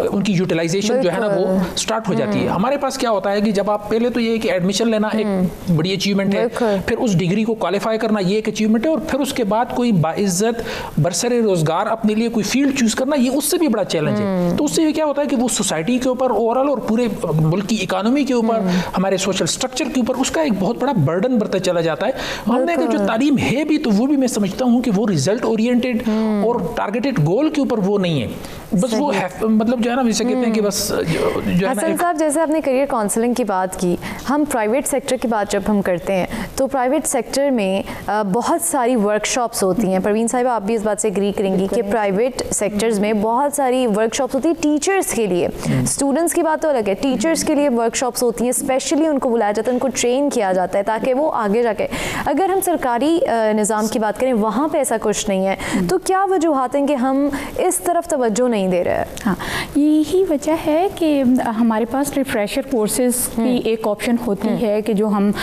ان کی یوٹیلائزیشن جو ہے نا وہ اسٹارٹ ہو جاتی ہے۔ ہمارے پاس کیا ہوتا ہے کہ جب آپ پہلے تو یہ کہ ایڈمیشن لینا ایک بڑی اچیومنٹ ہے، پھر اس ڈگری کو کوالیفائی کرنا یہ ایک اچیومنٹ ہے، اور پھر اس کے بعد کوئی باعزت برسر روزگار اپنے لیے کوئی فیلڈ چوز کرنا یہ اس سے بھی بڑا چیلنج ہے۔ تو اس سے یہ کیا ہوتا ہے کہ وہ سوسائٹی کے اوپر اوورآل اور پورے ملک کی اکانومی کے اوپر، ہمارے سوشل سٹرکچر کے اوپر اس کا ایک بہت بڑا برڈن بڑھتا چلا جاتا ہے۔ ہم نے جو تعلیم ہے بھی تو وہ بھی میں سمجھتا ہوں کہ وہ ریزلٹ اورینٹیڈ اور टारगेटेड गोल के ऊपर वो नहीं है, बस वो मतलब जो है ना वैसे कहते हैं कि बस जो है हसन साहब, जैसे आपने करियर काउंसलिंग की बात की, हम प्राइवेट सेक्टर की बात जब हम करते हैं तो प्राइवेट सेक्टर में बहुत सारी वर्कशॉप्स होती हैं। परवीन साहिबा, आप भी इस बात से एग्री करेंगी कि प्राइवेट सेक्टर्स में बहुत सारी वर्कशॉप्स होती है टीचर्स के लिए। स्टूडेंट्स की बात तो अलग है, टीचर्स के लिए वर्कशॉप्स होती हैं, स्पेशली उनको बुलाया जाता है, उनको ट्रेन किया जाता है ताकि वो आगे जाके, अगर हम सरकारी निज़ाम की बात करें वहाँ पे ऐसा कुछ नहीं है, तो क्या वजूहात हैं कि हम इस तरफ तवज्जो नहीं दे रहे हैं? हाँ, यही वजह है कि हमारे पास रिफ्रेशर कोर्सेज की एक ऑप्शन होती है कि जो हम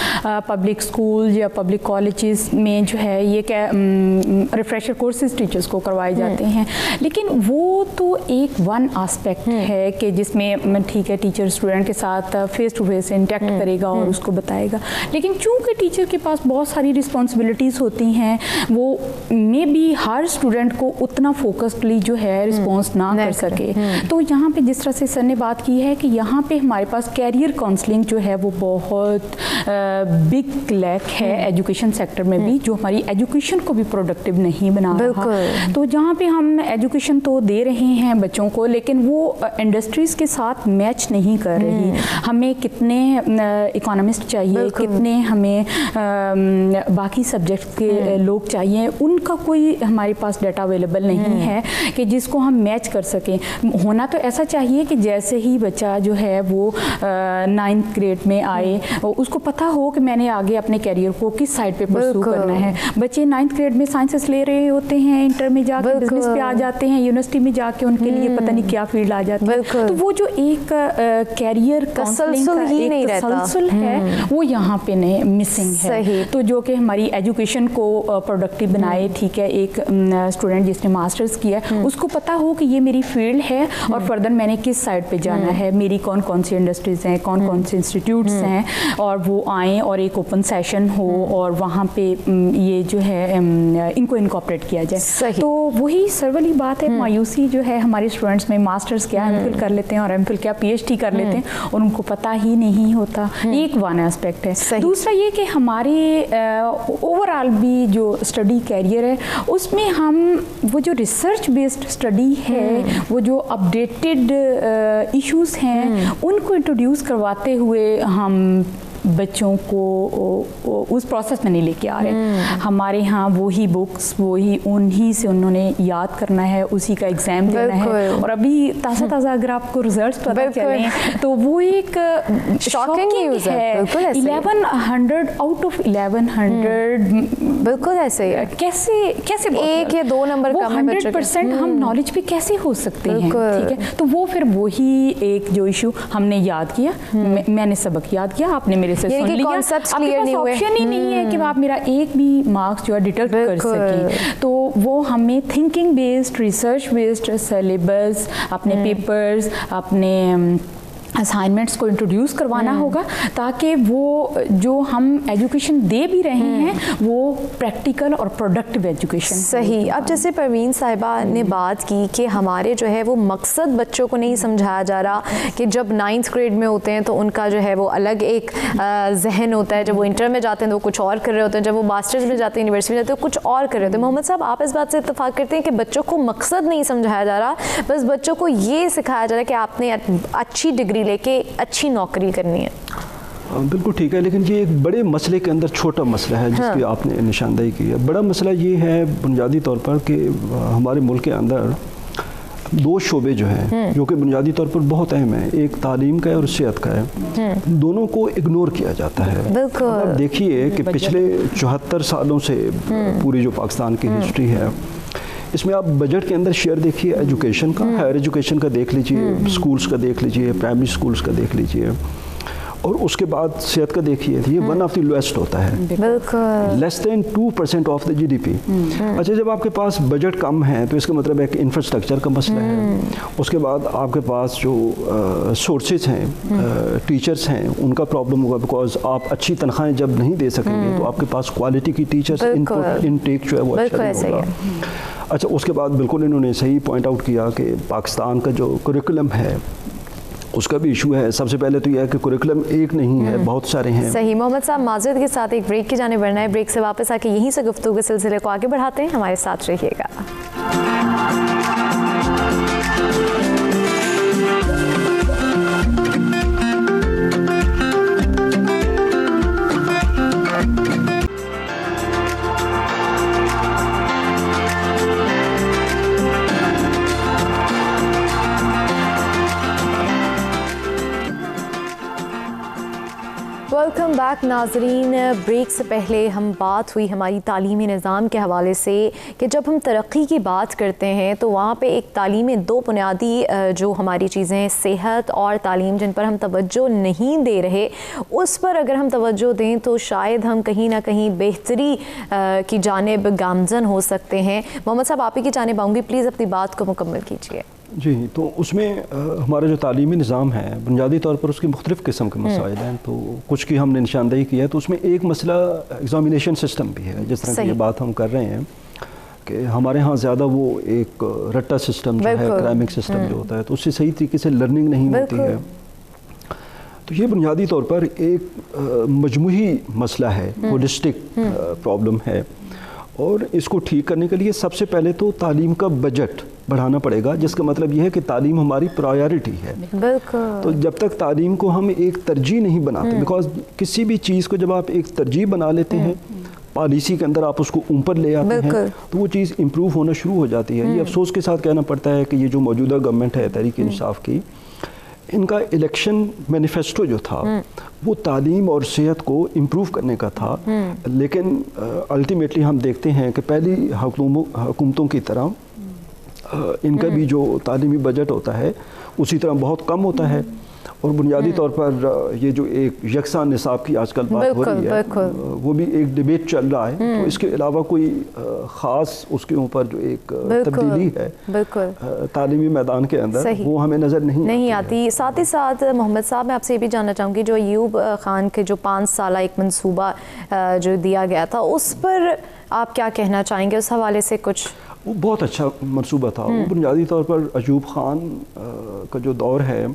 पब्लिक स्कूल या पब्लिक कॉलेजेस में जो है ये क्या रिफ्रेशर कोर्सेज टीचर्स को करवाए जाते हैं, लेकिन वो तो एक वन आस्पेक्ट है कि जिसमें ठीक है टीचर स्टूडेंट के साथ फेस टू फेस इंटरेक्ट करेगा और उसको बताएगा, लेकिन चूंकि टीचर के पास बहुत सारी रिस्पॉन्सिबिलिटीज़ होती हैं, वो मे बी हर स्टूडेंट को उतना फोकस्डली जो है रिस्पॉन्स ना कर सके। तो यहाँ पे जिस तरह से सर ने बात की है कि यहाँ पे हमारे पास कैरियर काउंसलिंग जो है वो बहुत बिग लैक है एजुकेशन सेक्टर में भी, जो हमारी एजुकेशन को भी प्रोडक्टिव नहीं बना रहा। तो जहाँ पे हम एजुकेशन तो दे रहे हैं बच्चों को, लेकिन वो इंडस्ट्रीज़ के साथ मैच नहीं कर रही। हमें कितने इकोनॉमिस्ट चाहिए, कितने हमें बाकी सब्जेक्ट के लोग चाहिए, उनका कोई हमारे पास डाटा अवेलेबल नहीं है कि जिसको हम मैच कर सकें। होना तो ऐसा चाहिए कि जैसे ही बच्चा जो है वो 9th ग्रेड में आए, उसको पता हो कि मैंने आगे अपने कैरियर को किस साइड पे परस्यू करना है। बच्चे 9th ग्रेड में साइंसेस ले रहे होते हैं, इंटर में जाके बिजनेस पे आ जाते हैं, यूनिवर्सिटी में जाके उनके लिए पता नहीं क्या फील्ड आ जाती है। तो वो जो एक कैरियर काउंसलिंग का एक तसलसल है वो यहाँ पे नहीं मिसिंग है। तो जो कि हमारी एजुकेशन को प्रोडक्टिव बनाए, ठीक है, एक स्टूडेंट जिसने मास्टर्स किया उसको पता हो कि ये मेरी फील्ड है और फर्दर मैंने किस साइड पे जाना है, मेरी कौन कौन सी इंडस्ट्रीज़ हैं, कौन कौन से इंस्टीट्यूट्स हैं, और वो आएँ और एक ओपन सेशन हो और वहाँ पे ये जो है इनको इनकॉर्पोरेट किया जाए। तो वही सर वाली बात है, मायूसी जो है हमारे स्टूडेंट्स में, मास्टर्स क्या एमफिल कर लेते हैं और एमफिल क्या पीएचडी कर लेते हैं और उनको पता ही नहीं होता। एक वन एस्पेक्ट है। दूसरा ये कि हमारे ओवरऑल भी जो स्टडी कैरियर है उसमें हम वो जो रिसर्च बेस्ड स्टडी है, वो जो अपडेटेड इश्यूज़ हैं उनको इंट्रोड्यूस करवाते हुए हम बच्चों को उस प्रोसेस में नहीं लेके आ रहे। हमारे यहाँ वही बुक्स, वही उन्हीं से उन्होंने याद करना है, उसी का एग्ज़ाम देना है। और अभी ताज़ा अगर आपको रिजल्ट्स पता चलें तो वो एक शॉकिंग न्यूज़ है। 1100 आउट ऑफ 1100 बिल्कुल ऐसे कैसे एक या दो नंबर कम है बच्चों के। 100% हम नॉलेज पे कैसे हो सकते हैं, ठीक है। तो वो फिर वही एक जो इशू हमने याद किया, मैंने सबक याद किया, आपने मेरे से सुन लिया, आपके पास ऑप्शन ही नहीं है कि आप मेरा एक भी मार्क्स जो है डिटेक्ट कर सकें। तो वो हमें thinking based, research based syllabus, अपने पेपर्स, अपने असाइनमेंट्स को इंट्रोड्यूस करवाना होगा ताकि वो जो हम एजुकेशन दे भी रहे हैं वो प्रैक्टिकल और प्रोडक्टिव एजुकेशन। सही। अब जैसे परवीन साहिबा ने बात की कि हमारे जो है वो मकसद बच्चों को नहीं समझाया जा रहा कि जब 9th ग्रेड में होते हैं तो उनका जो है वो अलग एक जहन होता है, जब वो इंटर में जाते हैं तो वो कुछ और कर रहे होते हैं, जब वो मास्टर्स में जाते हैं, यूनिवर्सिटी में जाते हैं, कुछ और कर रहे होते हैं। मोहम्मद साहब, आप इस बात से इत्तेफाक करते हैं कि बच्चों को मकसद नहीं समझाया जा रहा, बस बच्चों को ये सिखाया जा रहा है कि आपने अच्छी डिग्री लेके अच्छी नौकरी करनी है? बिल्कुल ठीक है, लेकिन ये एक बड़े मसले के अंदर छोटा मसला है जिसकी आपने निशानदेही की है। बड़ा मसला ये है बुनियादी तौर पर कि हमारे मुल्क के अंदर दो शोबे जो हैं जो कि बुनियादी तौर पर बहुत अहम है, एक तालीम का है और सेहत का है। दोनों को इग्नोर किया जाता है। आप देखिए कि पिछले 74 सालों से पूरी जो पाकिस्तान की हिस्ट्री है इसमें आप बजट के अंदर शेयर देखिए एजुकेशन का, हायर एजुकेशन का देख लीजिए, स्कूल्स का देख लीजिए, प्राइमरी स्कूल्स का देख लीजिए, और उसके बाद सेहत का देखिए, ये वन ऑफ द लोएस्ट होता है, less than 2% of the GDP. अच्छा, जब आपके पास बजट कम है तो इसका मतलब है कि इंफ्रास्ट्रक्चर का मसला है। उसके बाद आपके पास जो सोर्सेज हैं, टीचर्स हैं, उनका प्रॉब्लम होगा, बिकॉज आप अच्छी तनख्वाहें जब नहीं दे सकेंगे तो आपके पास क्वालिटी की टीचर्स इनटेक जो है वो अच्छा नहीं होगा। अच्छा, उसके बाद बिल्कुल इन्होंने सही पॉइंट आउट किया कि पाकिस्तान का जो करिकुलम है उसका भी इशू है। सबसे पहले तो यह है कि करिकुलम एक नहीं है, बहुत सारे हैं। सही। मोहम्मद साहब, माजरत के साथ एक ब्रेक की जाने बढ़ना है। ब्रेक से वापस आके यहीं से गुफ्तगू के सिलसिले को आगे बढ़ाते हैं, हमारे साथ रहिएगा। वेलकम बैक नाजरीन। ब्रेक से पहले हम बात हुई हमारी तालीमी निज़ाम के हवाले से कि जब हम तरक्की की बात करते हैं तो वहाँ पे एक तालीमी दो बुनियादी जो हमारी चीज़ें सेहत और तालीम जिन पर हम तवज्जो नहीं दे रहे, उस पर अगर हम तवज्जो दें तो शायद हम कहीं ना कहीं बेहतरी की जानिब गामज़न हो सकते हैं। मोहम्मद साहब, आप ही की जानिब आऊँगी, प्लीज़ अपनी बात को मुकम्मल कीजिए। जी, तो उसमें हमारा जो तालीमी निज़ाम है बुनियादी तौर पर उसकी मुख्तलिफ़ किस्म के मसाइल हैं, तो कुछ की हमने निशानदेही की है। तो उसमें एक मसला एग्ज़ामिनेशन सिस्टम भी है, जिस तरह की ये बात हम कर रहे हैं कि हमारे यहाँ ज़्यादा वो एक रट्टा सिस्टम जो है, क्रैमिक सिस्टम जो होता है, तो उससे सही तरीके से लर्निंग नहीं होती है। तो ये बुनियादी तौर पर एक मजमूही मसला है, होलिस्टिक प्रॉब्लम है, और इसको ठीक करने के लिए सबसे पहले तो तालीम का बजट बढ़ाना पड़ेगा, जिसका मतलब ये है कि तालीम हमारी प्रायोरिटी है। तो जब तक तालीम को हम एक तरजीह नहीं बनाते, बिकॉज किसी भी चीज़ को जब आप एक तरजीह बना लेते हैं, पॉलिसी के अंदर आप उसको ऊपर ले आते हैं, तो वो चीज़ इम्प्रूव होना शुरू हो जाती है। ये अफसोस के साथ कहना पड़ता है कि ये जो मौजूदा गवर्नमेंट है तहरीक इंसाफ की, इनका इलेक्शन मैनिफेस्टो जो था वो तालीम और सेहत को इम्प्रूव करने का था, लेकिन अल्टीमेटली हम देखते हैं कि पहली हुकूमतों की तरह इनका भी जो तालीमी बजट होता है उसी तरह बहुत कम होता है, और बुनियादी तौर पर ये जो एक यकसा निसाब की आजकल बात हो रही है, वो भी एक डिबेट चल रहा है। तो इसके अलावा कोई ख़ास उसके ऊपर जो एक तब्दीली है तालीमी मैदान के अंदर, वो हमें नज़र नहीं आती। साथ ही साथ मोहम्मद साहब, मैं आपसे ये भी जानना चाहूँगी, जो अयूब खान के जो 5 साल एक मंसूबा जो दिया गया था, उस पर आप क्या कहना चाहेंगे? उस हवाले से कुछ वो बहुत अच्छा मंसूबा था। वो बुनियादी तौर पर अयूब खान का जो दौर है,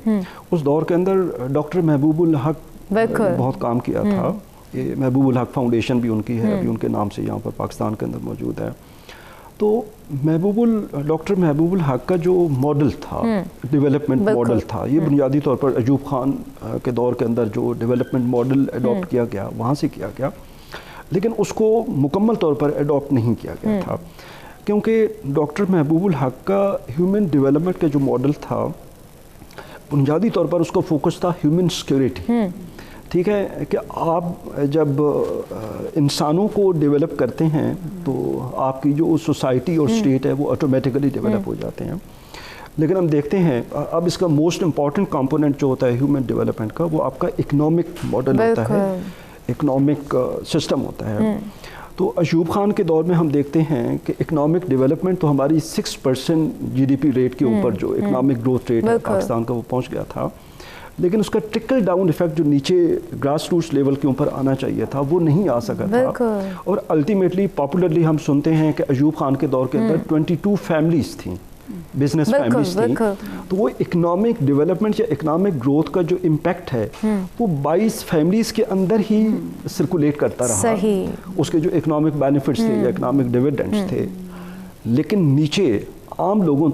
उस दौर के अंदर डॉक्टर महबूबुल हक बहुत काम किया था। ये महबूबुल हक फाउंडेशन भी उनकी है, अभी उनके नाम से यहाँ पर पाकिस्तान के अंदर मौजूद है। तो डॉक्टर महबूबुल हक का जो मॉडल था, डेवलपमेंट मॉडल था, ये बुनियादी तौर पर अयूब खान के दौर के अंदर जो डेवलपमेंट मॉडल अडॉप्ट किया गया, वहाँ से किया गया, लेकिन उसको मुकम्मल तौर पर अडॉप्ट नहीं किया गया था, क्योंकि डॉक्टर महबूबुल हक का ह्यूमन डेवलपमेंट का जो मॉडल था, बुनियादी तौर पर उसका फोकस था ह्यूमन सिक्योरिटी। ठीक है कि आप जब इंसानों को डेवलप करते हैं तो आपकी जो सोसाइटी और स्टेट है वो ऑटोमेटिकली डेवलप हो जाते हैं। लेकिन हम देखते हैं अब इसका मोस्ट इम्पॉर्टेंट कंपोनेंट जो होता है ह्यूमन डेवलपमेंट का, वो आपका इकोनॉमिक मॉडल होता है, इकोनॉमिक सिस्टम होता है। तो अयूब खान के दौर में हम देखते हैं कि इकोनॉमिक डेवलपमेंट तो हमारी 6% GDP रेट के ऊपर जो इकोनॉमिक ग्रोथ रेट है पाकिस्तान का, वो पहुंच गया था, लेकिन उसका ट्रिकल डाउन इफेक्ट जो नीचे ग्रास रूट्स लेवल के ऊपर आना चाहिए था, वो नहीं आ सका था। और अल्टीमेटली पॉपुलरली हम सुनते हैं कि अयूब खान के दौर के अंदर 22 फैमिलीज थी, बिजनेस फैमिलीज थी। तो वो इकोनॉमिक डेवलपमेंट या इकोनॉमिक ग्रोथ का जो इम्पैक्ट है वो 22 फैमिलीज के अंदर ही सर्कुलेट करता रहा। उसके जो इकोनॉमिक बेनिफिट्स थे या इकोनॉमिक डिविडेंड्स थे, लेकिन नीचे आम लोगों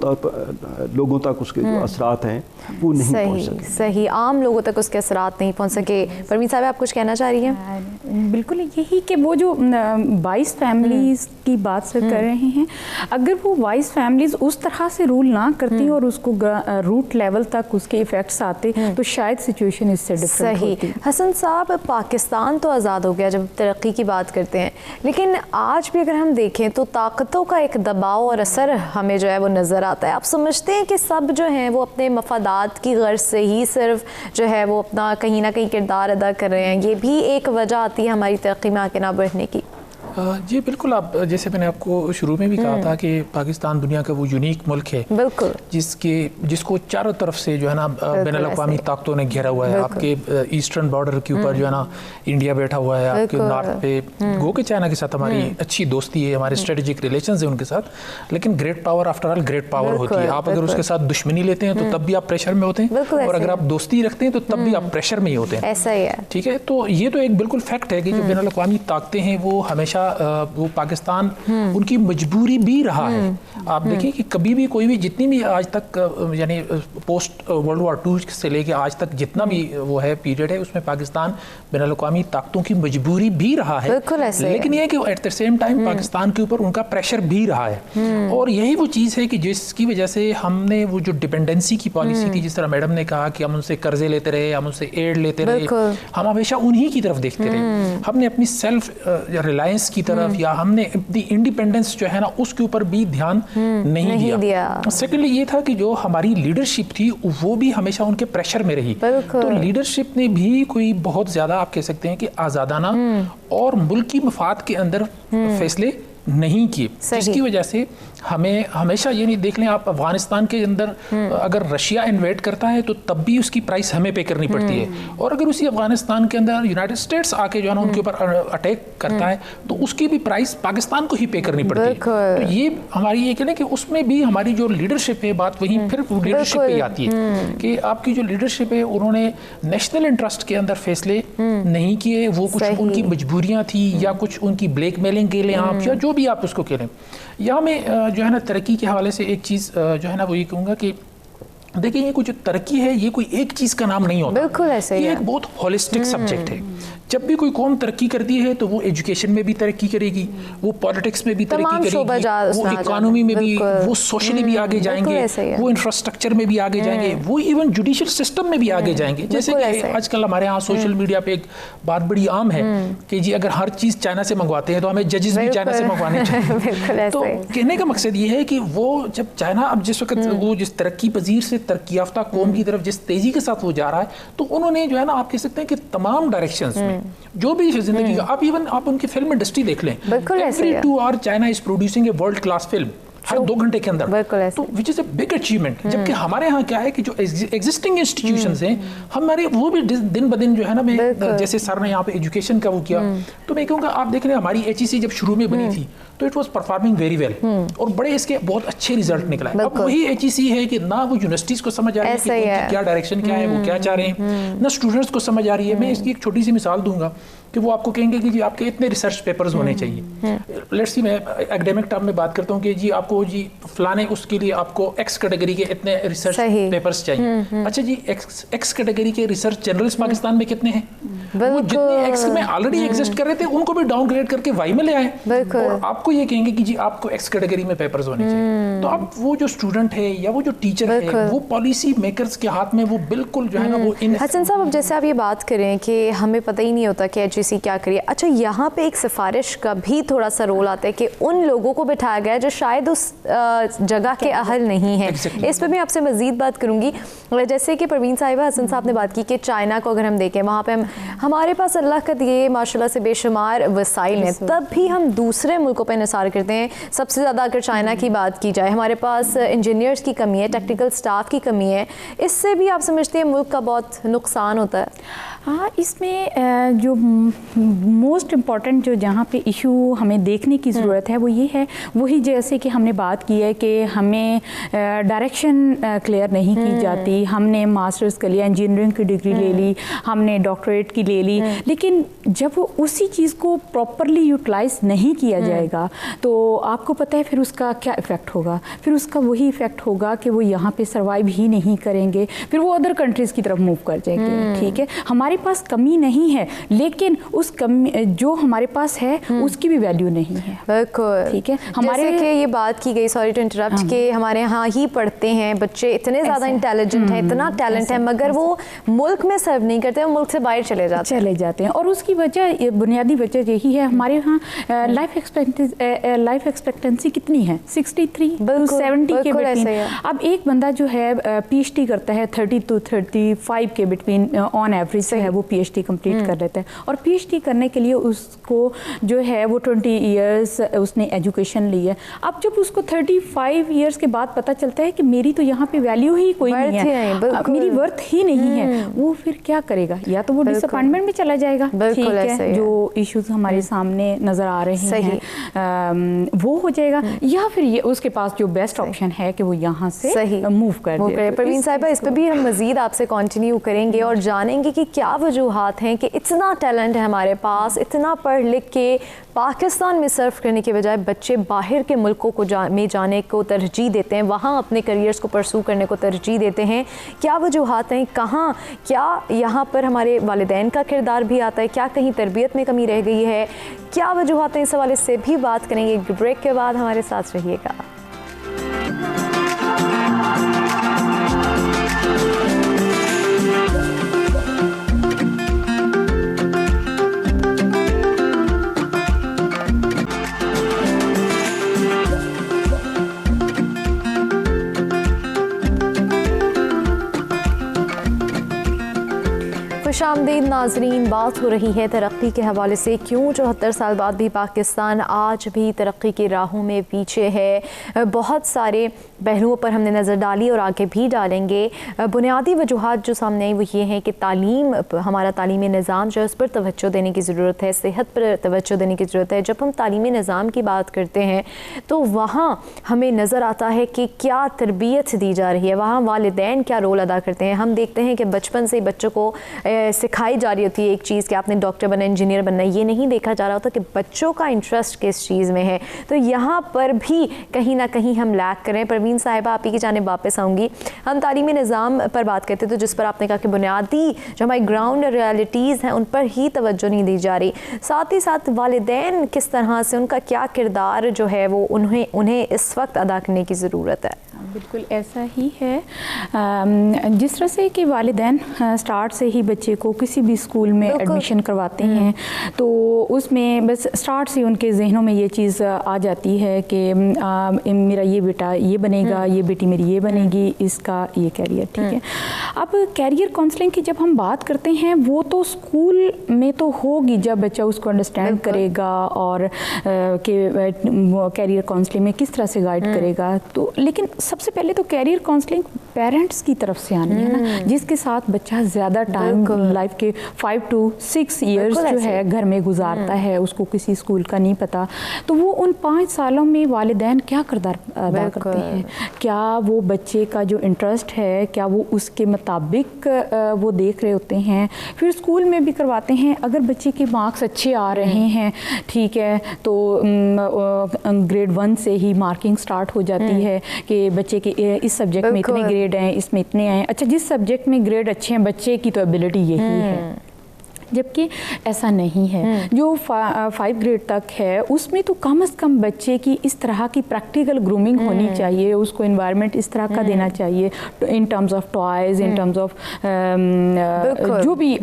तक उसके जो असरात हैं वो नहीं पहुंच सके। सही, आम लोगों तक उसके असरात नहीं पहुंच सके। परवीन साहब, आप कुछ कहना चाह रही हैं? बिल्कुल यही कि वो जो 22 फैमिलीज़ की बात से कर रहे हैं, अगर वो 22 फैमिलीज़ उस तरह से रूल ना करती और उसको रूट लेवल तक उसके इफ़ेक्ट्स आते तो शायद सिचुएशन इससे डिफरेंट होती। हसन साहब, पाकिस्तान तो आज़ाद हो गया जब तरक्की की बात करते हैं, लेकिन आज भी अगर हम देखें तो ताकतों का एक दबाव और असर हमें जो है वो नज़र आता है। आप समझते हैं कि सब जो हैं वो अपने मफादात की गर्ज से ही सिर्फ जो है वो अपना कहीं ना कहीं किरदार अदा कर रहे हैं? ये भी एक वजह आती है हमारी तरक्की में आगे ना बढ़ने की। जी बिल्कुल, आप जैसे मैंने आपको शुरू में भी कहा था कि पाकिस्तान दुनिया का वो यूनिक मुल्क है बिल्कुल, जिसको चारों तरफ से जो है ना बैनुल-अक़वामी ताकतों ने घेरा हुआ है। आपके ईस्टर्न बॉर्डर के ऊपर जो है ना इंडिया बैठा हुआ है, आपके नॉर्थ पे गो के चाइना के साथ हमारी अच्छी दोस्ती है, हमारे स्ट्रेटेजिक रिलेशंस है उनके साथ, लेकिन great power after all great power होती है। आप अगर उसके साथ दुश्मनी लेते हैं तो तब भी आप प्रेशर में होते हैं, और अगर आप दोस्ती रखते हैं तो तब भी आप प्रेशर में ही होते हैं। ऐसा ही है, ठीक है। तो ये तो एक बिल्कुल फैक्ट है कि जो बैनुल-अक़वामी ताकतें हैं वो हमेशा वो पाकिस्तान उनकी मजबूरी भी रहा है। आप देखिए कि कभी भी कोई भी जितनी भी आज तक यानी पोस्ट वर्ल्ड वॉर 2 से लेके आज तक जितना भी वो है पीरियड है, उसमें पाकिस्तान बैनुल अक़वामी ताकतों की मजबूरी भी रहा है, लेकिन ये है कि at the same time Pakistan के ऊपर उनका प्रेशर भी रहा है। और यही वो चीज़ है कि जिसकी वजह से हमने वो जो डिपेंडेंसी की पॉलिसी थी, जिस तरह मैडम ने कहा कि हम उनसे कर्जे लेते रहे, हम उनसे एड लेते रहे, हम हमेशा उन्हीं की तरफ देखते रहे, हमने अपनी सेल्फ रिलायंस की तरफ या हमने अपनी इंडिपेंडेंस जो है ना उसके ऊपर भी ध्यान नहीं दिया। सेकेंडली ये था कि जो हमारी लीडरशिप थी वो भी हमेशा उनके प्रेशर में रही, तो लीडरशिप ने भी कोई बहुत ज़्यादा आप कह सकते हैं कि आज़ादाना और मुल्क की मफाद के अंदर फैसले नहीं किए, जिसकी वजह से हमें हमेशा ये नहीं देख लें आप अफगानिस्तान के अंदर अगर रशिया इन्वेट करता है तो तब भी उसकी प्राइस हमें पे करनी पड़ती है, और अगर उसी अफगानिस्तान के अंदर यूनाइटेड स्टेट्स आके जो है ना उनके ऊपर अटैक करता है तो उसकी भी प्राइस पाकिस्तान को ही पे करनी पड़ती है। तो ये हमारी ये कहना कि उसमें भी हमारी जो लीडरशिप है, बात वहीं फिर लीडरशिप पे आती है कि आपकी जो लीडरशिप है उन्होंने नेशनल इंटरेस्ट के अंदर फैसले नहीं किए, वो कुछ उनकी मजबूरियाँ थी या कुछ उनकी ब्लैकमेलिंग के लिए आप या जो भी आप उसको कह लें। यहाँ में जो है ना तरक्की के हवाले से एक चीज़ जो है ना वो ये कहूँगा कि देखिए ये कुछ तरक्की है, ये कोई एक चीज़ का नाम नहीं होता, बिल्कुल ऐसे ये एक बहुत होलिस्टिक सब्जेक्ट है। जब भी कोई कौम तरक्की करती है तो वो एजुकेशन में भी तरक्की करेगी, वो पॉलिटिक्स में भी तरक्की करेगी, वो इकोनॉमी में भी, वो सोशली भी आगे जाएंगे, वो इंफ्रास्ट्रक्चर में भी आगे जाएंगे, वो इवन जुडिशियल सिस्टम में भी आगे जाएंगे। जैसे कि आजकल हमारे यहाँ सोशल मीडिया पे एक बात बड़ी आम है कि जी अगर हर चीज़ चाइना से मंगवाते हैं तो हमें जजेस भी चाइना से मंगवाने चाहिए। तो कहने का मकसद ये है कि वो जब चाइना अब जिस वक्त वो जिस तरक्की पजीर से तरक्की याफ्ता कौम की तरफ जिस तेजी के साथ वो जा रहा है, तो उन्होंने जो है ना आप कह सकते हैं कि तमाम डायरेक्शंस में जो भी जिंदगी का आप इवन आप उनकी फिल्म इंडस्ट्री देख लें, every 2 hour China is producing a world class film हर 2 घंटे के अंदर, तो which is a big achievement. जबकि हमारे यहाँ क्या है कि जो एग्जिस्टिंग इंस्टीट्यूशंस हैं हमारे वो भी दिन ब दिन जो है ना मैं जैसे सर ने यहाँ पे एजुकेशन का वो किया, तो मैं कहूँगा आप देख रहे हैं हमारी HEC जब शुरू में बनी थी तो it was performing very well और बड़े इसके बहुत अच्छे रिजल्ट निकला है। अब वही HEC है कि ना वो यूनिवर्सिटीज को समझ आ रही है कि उनकी क्या डायरेक्शन क्या है, वो क्या चाह रहे हैं, ना स्टूडेंट्स को समझ आ रही है। मैं इसकी एक छोटी सी मिसाल दूंगा कि वो आपको कहेंगे कि जी आपके इतने रिसर्च पेपर्स होने चाहिए। लेट्स सी मैं एकेडमिक टर्म में बात करता हूँ कि जी आपको जी फलाने उसके लिए आपको X कैटेगरी के इतने रिसर्च पेपर्स चाहिए। अच्छा जी X कैटेगरी के रिसर्च जर्नल्स पाकिस्तान में कितने हैं? वो जितने X में ऑलरेडी एग्जिस्ट कर रहे थे उनको भी डाउनग्रेड करके Y में ले आए और आपको ये कहेंगे कि जी आपको X कैटेगरी में पेपर्स होने चाहिए। तो अब वो जो स्टूडेंट है या वो जो टीचर है वो पॉलिसी मेकर्स के हाथ में वो बिल्कुल जो है ना वो हसन साहब अब जैसे आप ये बात करें कि हमें पता ही नहीं होता कि HEC क्या करिए। अच्छा यहाँ पे एक सिफारिश का भी थोड़ा सा रोल आता है कि उन लोगों को बिठाया गया जो शायद उस जगह के अहल नहीं है। इस पर मैं आपसे मजीद बात करूँगी। जैसे कि परवीन साहिबा हसन साहब ने बात की कि चाइना को अगर हम देखें वहाँ पे हमारे पास अल्लाह का दिए माशाल्लाह से बेशुमार वसाइल हैं, तब भी हम दूसरे मुल्कों पर निसार करते हैं। सबसे ज़्यादा अगर चाइना की बात की जाए हमारे पास इंजीनियर्स की कमी है, टेक्निकल स्टाफ की कमी है। इससे भी आप समझते हैं मुल्क का बहुत नुकसान होता है। हाँ, इसमें जो मोस्ट इम्पॉर्टेंट जो जहाँ पे इशू हमें देखने की ज़रूरत है वो ये है, वही जैसे कि हमने बात की है कि हमें डायरेक्शन क्लियर नहीं की जाती। हमने मास्टर्स कर लिया, इंजीनियरिंग की डिग्री ले ली, हमने डॉक्टरेट की ले ली, लेकिन जब वो उसी चीज़ को प्रॉपरली यूटिलाइज नहीं किया जाएगा तो आपको पता है फिर उसका क्या इफ़ेक्ट होगा। फिर उसका वही इफ़ेक्ट होगा कि वो यहाँ पे सर्वाइव ही नहीं करेंगे, फिर वो अदर कंट्रीज़ की तरफ मूव कर जाएंगे। ठीक है, हमारे पास कमी नहीं है, लेकिन उस कमी जो हमारे पास है उसकी भी वैल्यू नहीं है। बिल्कुल ठीक है, हमारे जैसे कि ये बात की गई, सॉरी टू इंटरप्ट, कि हमारे यहाँ ही पढ़ते हैं बच्चे इतने ज़्यादा इंटेलिजेंट हैं, इतना टैलेंट है, मगर वो मुल्क में सर्व नहीं करते, वो मुल्क से बाहर चले जाते हैं। और उसकी वजह बुनियादी वजह यही है, हमारे यहाँ लाइफ एक्सपेक्टेंसी कितनी है 63 to 70 के बिटवीन। अब एक बंदा जो है PhD करता है 30 to 35 के बिटवीन ऑन एवरेज है वो PhD कंप्लीट कर लेता है, और PhD करने के लिए उसको जो है वो 20 इयर्स उसने एजुकेशन ली है। अब जब उसको 35 इयर्स के बाद पता चलता है कि मेरी तो यहाँ पे वैल्यू ही कोई नहीं है, मेरी वर्थ ही नहीं है, वो फिर क्या करेगा? या तो वो डिसअपॉइंटमेंट में चला जाएगा। ठीक है, जो इश्यूज हमारे सामने नज़र आ रहे हैं वो हो जाएगा, या फिर ये उसके पास जो बेस्ट ऑप्शन है कि वो यहाँ से मूव कर जाए। परवीन साहिबा, इस पर भी हम मज़ीद आपसे कंटिन्यू करेंगे और जानेंगे कि क्या کیا وجوہات ہیں کہ اتنا ٹیلنٹ ہے ہمارے پاس, اتنا پڑھ لکھ کے پاکستان میں سرف کرنے کے بجائے بچے باہر کے ملکوں کو میں جانے کو ترجیح دیتے ہیں, وہاں اپنے کریئرز کو پرسو کرنے کو ترجیح دیتے ہیں. کیا وجوہات ہیں, کہاں کیا یہاں پر ہمارے والدین کا کردار بھی آتا ہے, کیا کہیں تربیت میں کمی رہ گئی ہے, کیا وجوہات ہیں, اس حوالے سے بھی بات کریں گے. بریک کے بعد ہمارے ساتھ رہیے گا. خوش آمدید ناظرین. بات ہو رہی ہے ترقی کے حوالے سے, کیوں 74 سال بعد بھی پاکستان آج بھی ترقی کی راہوں میں پیچھے ہے. بہت سارے پہلوؤں پر ہم نے نظر ڈالی اور آگے بھی ڈالیں گے. بنیادی وجوہات جو سامنے آئی وہ یہ ہیں کہ تعلیم, ہمارا تعلیمی نظام جو ہے اس پر توجہ دینے کی ضرورت ہے, صحت پر توجہ دینے کی ضرورت ہے. جب ہم تعلیمی نظام کی بات کرتے ہیں تو وہاں ہمیں نظر آتا ہے کہ کیا تربیت دی جا رہی ہے, وہاں والدین کیا رول ادا کرتے ہیں. ہم دیکھتے ہیں کہ بچپن سے بچوں کو سکھائی جا رہی ہوتی ہے ایک چیز کہ آپ نے ڈاکٹر بننا, انجینئر بننا, یہ نہیں دیکھا جا رہا ہوتا کہ بچوں کا انٹرسٹ کس چیز میں ہے. تو یہاں پر بھی کہیں نہ کہیں ہم لیک کریں. پروین صاحبہ, آپ ہی کی جانب واپس آؤں گی. ہم تعلیمی نظام پر بات کرتے تو جس پر آپ نے کہا کہ بنیادی جو ہماری گراؤنڈ ریالٹیز ہیں ان پر ہی توجہ نہیں دی جا رہی. ساتھ ہی ساتھ والدین کس طرح سے, ان کا کیا کردار جو ہے وہ انہیں اس وقت ادا کرنے کی ضرورت ہے. بالکل ایسا ہی ہے. جس طرح سے کہ والدین سٹارٹ سے ہی بچے کو کسی بھی اسکول میں ایڈمیشن کرواتے ہیں تو اس میں بس سٹارٹ سے ان کے ذہنوں میں یہ چیز آ جاتی ہے کہ میرا یہ بیٹا یہ بنے گا, یہ بیٹی میری یہ بنے گی, اس کا یہ کیریئر. ٹھیک ہے, اب کیریئر کاؤنسلنگ کی جب ہم بات کرتے ہیں وہ تو اسکول میں تو ہوگی جب بچہ اس کو انڈرسٹینڈ کرے گا اور کہ کیریئر کاؤنسلنگ میں کس طرح سے گائیڈ کرے گا. تو لیکن سب سے پہلے تو کیریئر کاؤنسلنگ پیرنٹس کی طرف سے آنی ہے نا, جس کے ساتھ بچہ زیادہ ٹائم لائف کے 5 to 6 ایئرس جو ہے گھر میں گزارتا ہے, اس کو کسی اسکول کا نہیں پتا. تو وہ ان 5 سالوں میں والدین کیا کردار ادا کرتے ہیں, کیا وہ بچے کا جو انٹرسٹ ہے کیا وہ اس کے مطابق وہ دیکھ رہے ہوتے ہیں. پھر اسکول میں بھی کرواتے ہیں, اگر بچے کے مارکس اچھے آ رہے ہیں ٹھیک ہے تو گریڈ 1 سے ہی مارکنگ سٹارٹ ہو جاتی ہے کہ بچے کے اس سبجیکٹ میں اتنے گریڈ ہیں, اس میں اتنے آئے. اچھا, جس سبجیکٹ میں گریڈ اچھے ہیں بچے کی تو ایبلٹی یہی ہے, جبکہ ایسا نہیں ہے. جو 5 گریڈ تک ہے اس میں تو کم از کم بچے کی اس طرح کی پریکٹیکل گرومنگ ہونی چاہیے, اس کو انوائرمنٹ اس طرح کا دینا چاہیے in terms of toys, in terms of جو بھی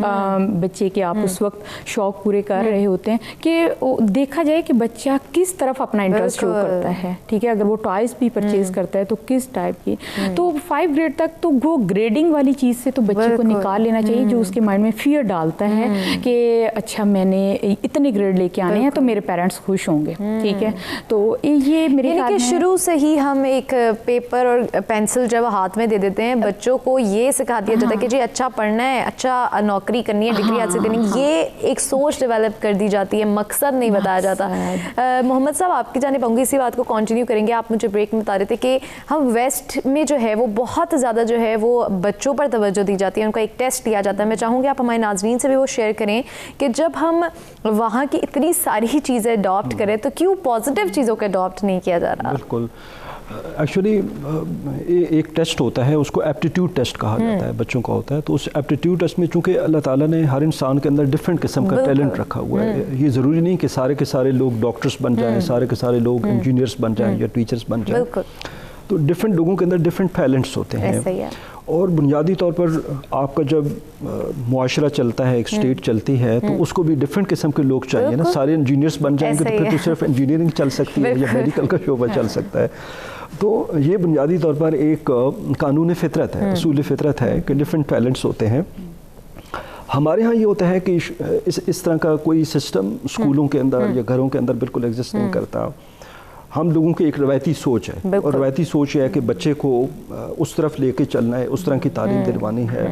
بچے کے آپ اس وقت شوق پورے کر رہے ہوتے ہیں کہ دیکھا جائے کہ بچہ کس طرف اپنا انٹرسٹ شو کرتا ہے. ٹھیک ہے, اگر وہ ٹوائز بھی پرچیز کرتا ہے تو کس ٹائپ کی. تو 5 گریڈ تک تو وہ گریڈنگ والی چیز سے تو بچے کو نکال لینا چاہیے جو اس کے مائنڈ میں فیئر ڈالتا ہے کہ اچھا میں نے اتنے گریڈ لے کے آنے ہیں تو میرے پیرنٹس خوش ہوں گے. ٹھیک ہے, تو یہ میرے خیال میں شروع سے ہی ہم ایک پیپر اور پینسل جب ہاتھ میں دے دیتے ہیں بچوں کو یہ سکھا دیا جاتا ہے کہ جی اچھا پڑھنا ہے, اچھا نوکری کرنی ہے, ڈگری حاصل کرنی ہے, یہ ایک سوچ ڈیولپ کر دی جاتی ہے, مقصد نہیں بتایا جاتا. محمد صاحب, آپ کی جانب آؤں گی, اسی بات کو کنٹینیو کریں گے. آپ مجھے بریک میں بتا رہے تھے کہ ہم ویسٹ میں جو ہے وہ بہت زیادہ جو ہے وہ بچوں پر توجہ دی جاتی ہے, ان کا ایک ٹیسٹ لیا جاتا ہے. میں چاہوں گی آپ ہمارے ناظرین سے بھی وہ شیئر کریں کہ جب ہم وہاں کی اتنی ساری چیزیں اڈاپٹ کریں تو کیوں پازیٹیو چیزوں کو اڈاپٹ نہیں کیا جا رہا. بالکل, ایکچولی ایک ٹیسٹ ہوتا ہے, اس کو ایپٹیٹیوڈ ٹیسٹ کہا جاتا ہے, بچوں کا ہوتا ہے. تو اس ایپٹیٹیوڈ ٹیسٹ میں چونکہ اللہ تعالیٰ نے ہر انسان کے اندر ڈفرینٹ قسم کا ٹیلنٹ رکھا ہوا ہے. یہ ضروری نہیں کہ سارے کے سارے لوگ ڈاکٹرز بن جائیں, سارے کے سارے لوگ انجینئرس بن جائیں یا ٹیچرس بن جائیں. تو ڈفرینٹ لوگوں کے اندر ڈفرینٹ ٹیلنٹس ہوتے ہیں. اور بنیادی طور پر آپ کا جب معاشرہ چلتا ہے, ایک اسٹیٹ چلتی ہے, تو اس کو بھی ڈفرینٹ قسم کے لوگ چاہیے نا. سارے انجینئرس بن جائیں گے تو پھر تو صرف انجینئرنگ چل سکتی ہے یا میڈیکل کا شعبہ چل سکتا ہے. تو یہ بنیادی طور پر ایک قانون فطرت ہے, اصول فطرت ہے کہ ڈفرینٹ ٹیلنٹس ہوتے ہیں. ہمارے ہاں یہ ہوتا ہے کہ اس طرح کا کوئی سسٹم اسکولوں کے اندر یا گھروں کے اندر بالکل ایگزسٹ نہیں کرتا. ہم لوگوں کی ایک روایتی سوچ ہے, اور روایتی سوچ یہ ہے کہ بچے کو اس طرف لے کے چلنا ہے, اس طرح کی تعلیم دلوانی ہے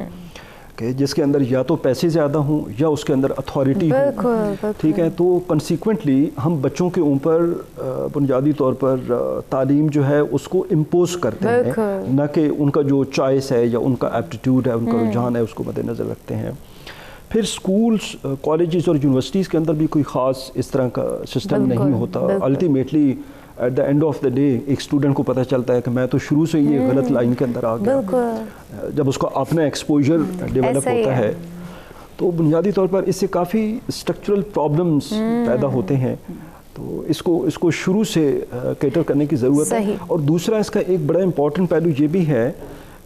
کہ جس کے اندر یا تو پیسے زیادہ ہوں یا اس کے اندر اتھارٹی ہو. ٹھیک ہے, تو کنسیکوینٹلی ہم بچوں کے اوپر بنیادی طور پر تعلیم جو ہے اس کو امپوز کرتے ہیں, نہ کہ ان کا جو چوائس ہے یا ان کا ایپٹیٹیوڈ ہے, ان کا رجحان ہے, اس کو مد نظر رکھتے ہیں. پھر اسکولس کالجز اور یونیورسٹیز کے اندر بھی کوئی خاص اس طرح کا سسٹم نہیں ہوتا. Ultimately at the end of the day ایک اسٹوڈنٹ کو پتہ چلتا ہے کہ میں تو شروع سے یہ غلط لائن کے اندر آ گیا. جب اس کو اپنا ایکسپوجر ڈیولپ ہوتا ہے تو بنیادی طور پر اس سے کافی اسٹرکچرل پرابلمس پیدا ہوتے ہیں. تو اس کو شروع سے کیٹر کرنے کی ضرورت ہے. اور دوسرا اس کا ایک بڑا امپورٹنٹ پہلو یہ بھی ہے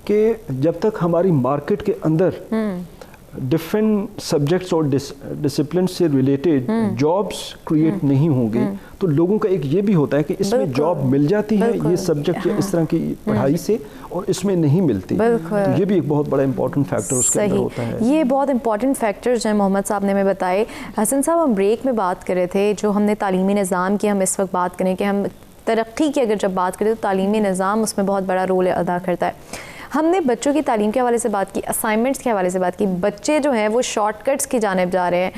کہ جب تک ہماری مارکیٹ کے اندر ڈفرینٹ سبجیکٹس اور ڈسپلن سے ریلیٹڈ جابس کریٹ نہیں ہوں گے تو لوگوں کا ایک یہ بھی ہوتا ہے کہ اس میں جاب مل جاتی ہے یہ سبجیکٹ یا اس طرح کی پڑھائی سے اور اس میں نہیں ملتی. تو یہ بھی ایک بہت بڑا امپورٹنٹ فیکٹر اس کے اندر ہوتا ہے. یہ بہت امپورٹنٹ فیکٹرز ہیں محمد صاحب نے ہمیں بتائے. حسن صاحب ہم بریک میں بات کر رہے تھے جو ہم نے تعلیمی نظام کی ہم اس وقت بات کریں کہ ہم ترقی کی اگر جب بات کریں تو تعلیمی نظام اس میں بہت بڑا رول ادا کرتا ہے. ہم نے بچوں کی تعلیم کے حوالے سے بات کی, اسائنمنٹس کے حوالے سے بات کی. بچے جو ہیں وہ شارٹ کٹس کی جانب جا رہے ہیں.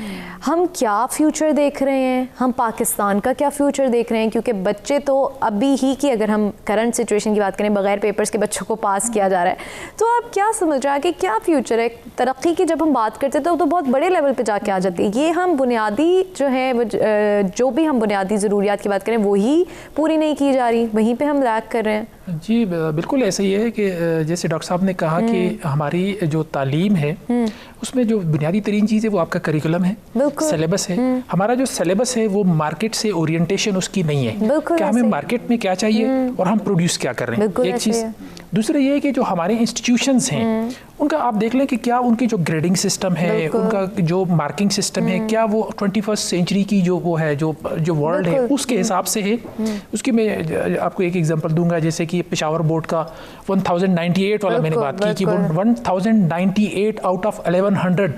ہم کیا فیوچر دیکھ رہے ہیں, ہم پاکستان کا کیا فیوچر دیکھ رہے ہیں, کیونکہ بچے تو ابھی ہی کی اگر ہم کرنٹ سچویشن کی بات کریں بغیر پیپرز کے بچوں کو پاس کیا جا رہا ہے. تو آپ کیا سمجھ رہا ہے کہ کیا فیوچر ہے ترقی کی؟ جب ہم بات کرتے تو بہت بڑے لیول پہ جا کے آ جاتی ہے. یہ ہم بنیادی جو ہے جو بھی ہم بنیادی ضروریات کی بات کریں وہی پوری نہیں کی جا رہی, وہیں پہ ہم لیک کر رہے ہیں. جی بالکل ایسا ہی ہے کہ جیسے ڈاکٹر صاحب نے کہا کہ ہماری جو تعلیم ہے اس میں جو بنیادی ترین چیز ہے وہ آپ کا کریکولم ہے, سلیبس ہے. ہمارا جو سلیبس ہے وہ مارکیٹ سے اورینٹیشن اس کی نہیں ہے کہ ہمیں مارکیٹ میں کیا چاہیے اور ہم پروڈیوس کیا کر رہے ہیں, ایک چیز. دوسرا یہ ہے کہ جو ہمارے انسٹیٹیوشنز ہیں ان کا آپ دیکھ لیں کہ کیا ان کی جو گریڈنگ سسٹم ہے, ان کا جو مارکنگ سسٹم ہے, کیا وہ 21 سینچری کی جو وہ ہے جو ورلڈ ہے اس کے حساب سے ہے. اس کی میں آپ کو ایک ایگزامپل دوں گا, جیسے کہ پشاور بورڈ کا 1098 والا میں نے بات کی کہ 1098 آؤٹ آف 1100